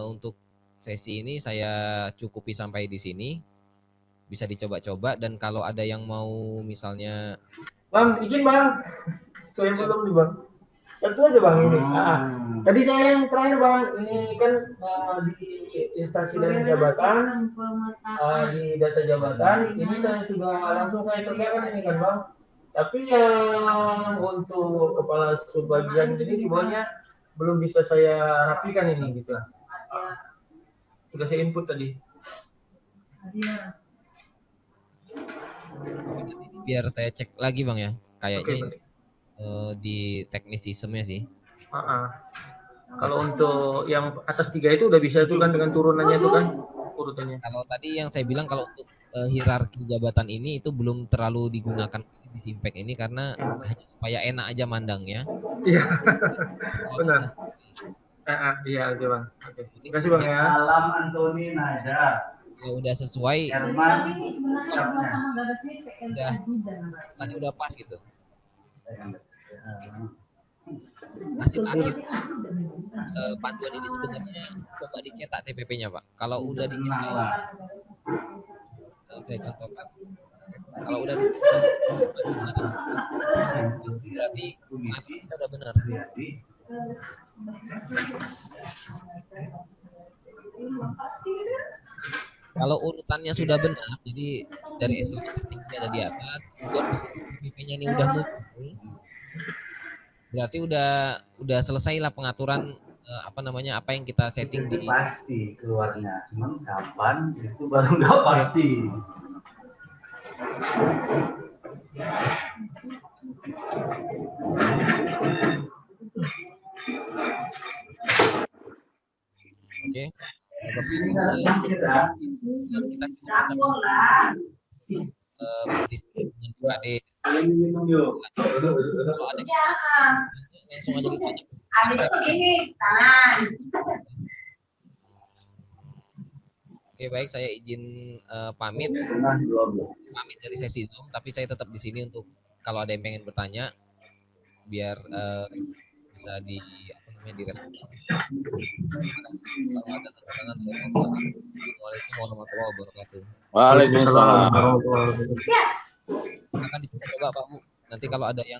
untuk sesi ini saya cukupi sampai di sini. Bisa dicoba-coba, dan kalau ada yang mau misalnya Bang, izin Bang. Saya belum nih Bang. Satu aja Bang ini. Tadi saya yang terakhir Bang, ini kan di instansi dan jabatan, di data jabatan, ini saya sudah langsung saya kerjakan ini kan Bang. Tapi yang untuk kepala subbagian jadi di bawahnya belum bisa saya rapikan ini gitu. Sudah saya input tadi. Biar saya cek lagi Bang ya, kayaknya di teknis sistemnya sih. Kalau untuk yang atas 3 itu udah bisa tuh kan dengan turunannya itu kan urutannya. Kalau tadi yang saya bilang kalau untuk hierarki jabatan ini itu belum terlalu digunakan di Simpek ini karena hanya supaya enak aja mandangnya. Iya. Benar. Iya oke Bang. Oke. Terima kasih Bang ya. Alam Antoni Naja. Ya udah sesuai. Tadi udah pas gitu. Hasil akhir panduan ini sebenarnya coba dicetak TPP-nya Pak. Kalau udah dicetak, saya contohkan. Kalau udah dicetak, berarti kita udah benar. Kalau urutannya sudah benar, jadi dari eselon tertinggi ada di atas, kemudian TPP-nya ini udah muncul, berarti udah selesai lah pengaturan apa yang kita setting itu di pasti keluarnya, cuman kapan itu baru nggak pasti. Oke. Langsung aja ditanya. Habis itu gini, tangan. Oke, baik, saya izin pamit dari sesi Zoom, tapi saya tetap di sini untuk kalau ada yang pengen bertanya biar bisa direspon. Kalau ada kekurangan saya mohon. Assalamualaikum warahmatullahi wabarakatuh. Waalaikumsalam. Akan dicoba Pak Bu. Nanti kalau ada yang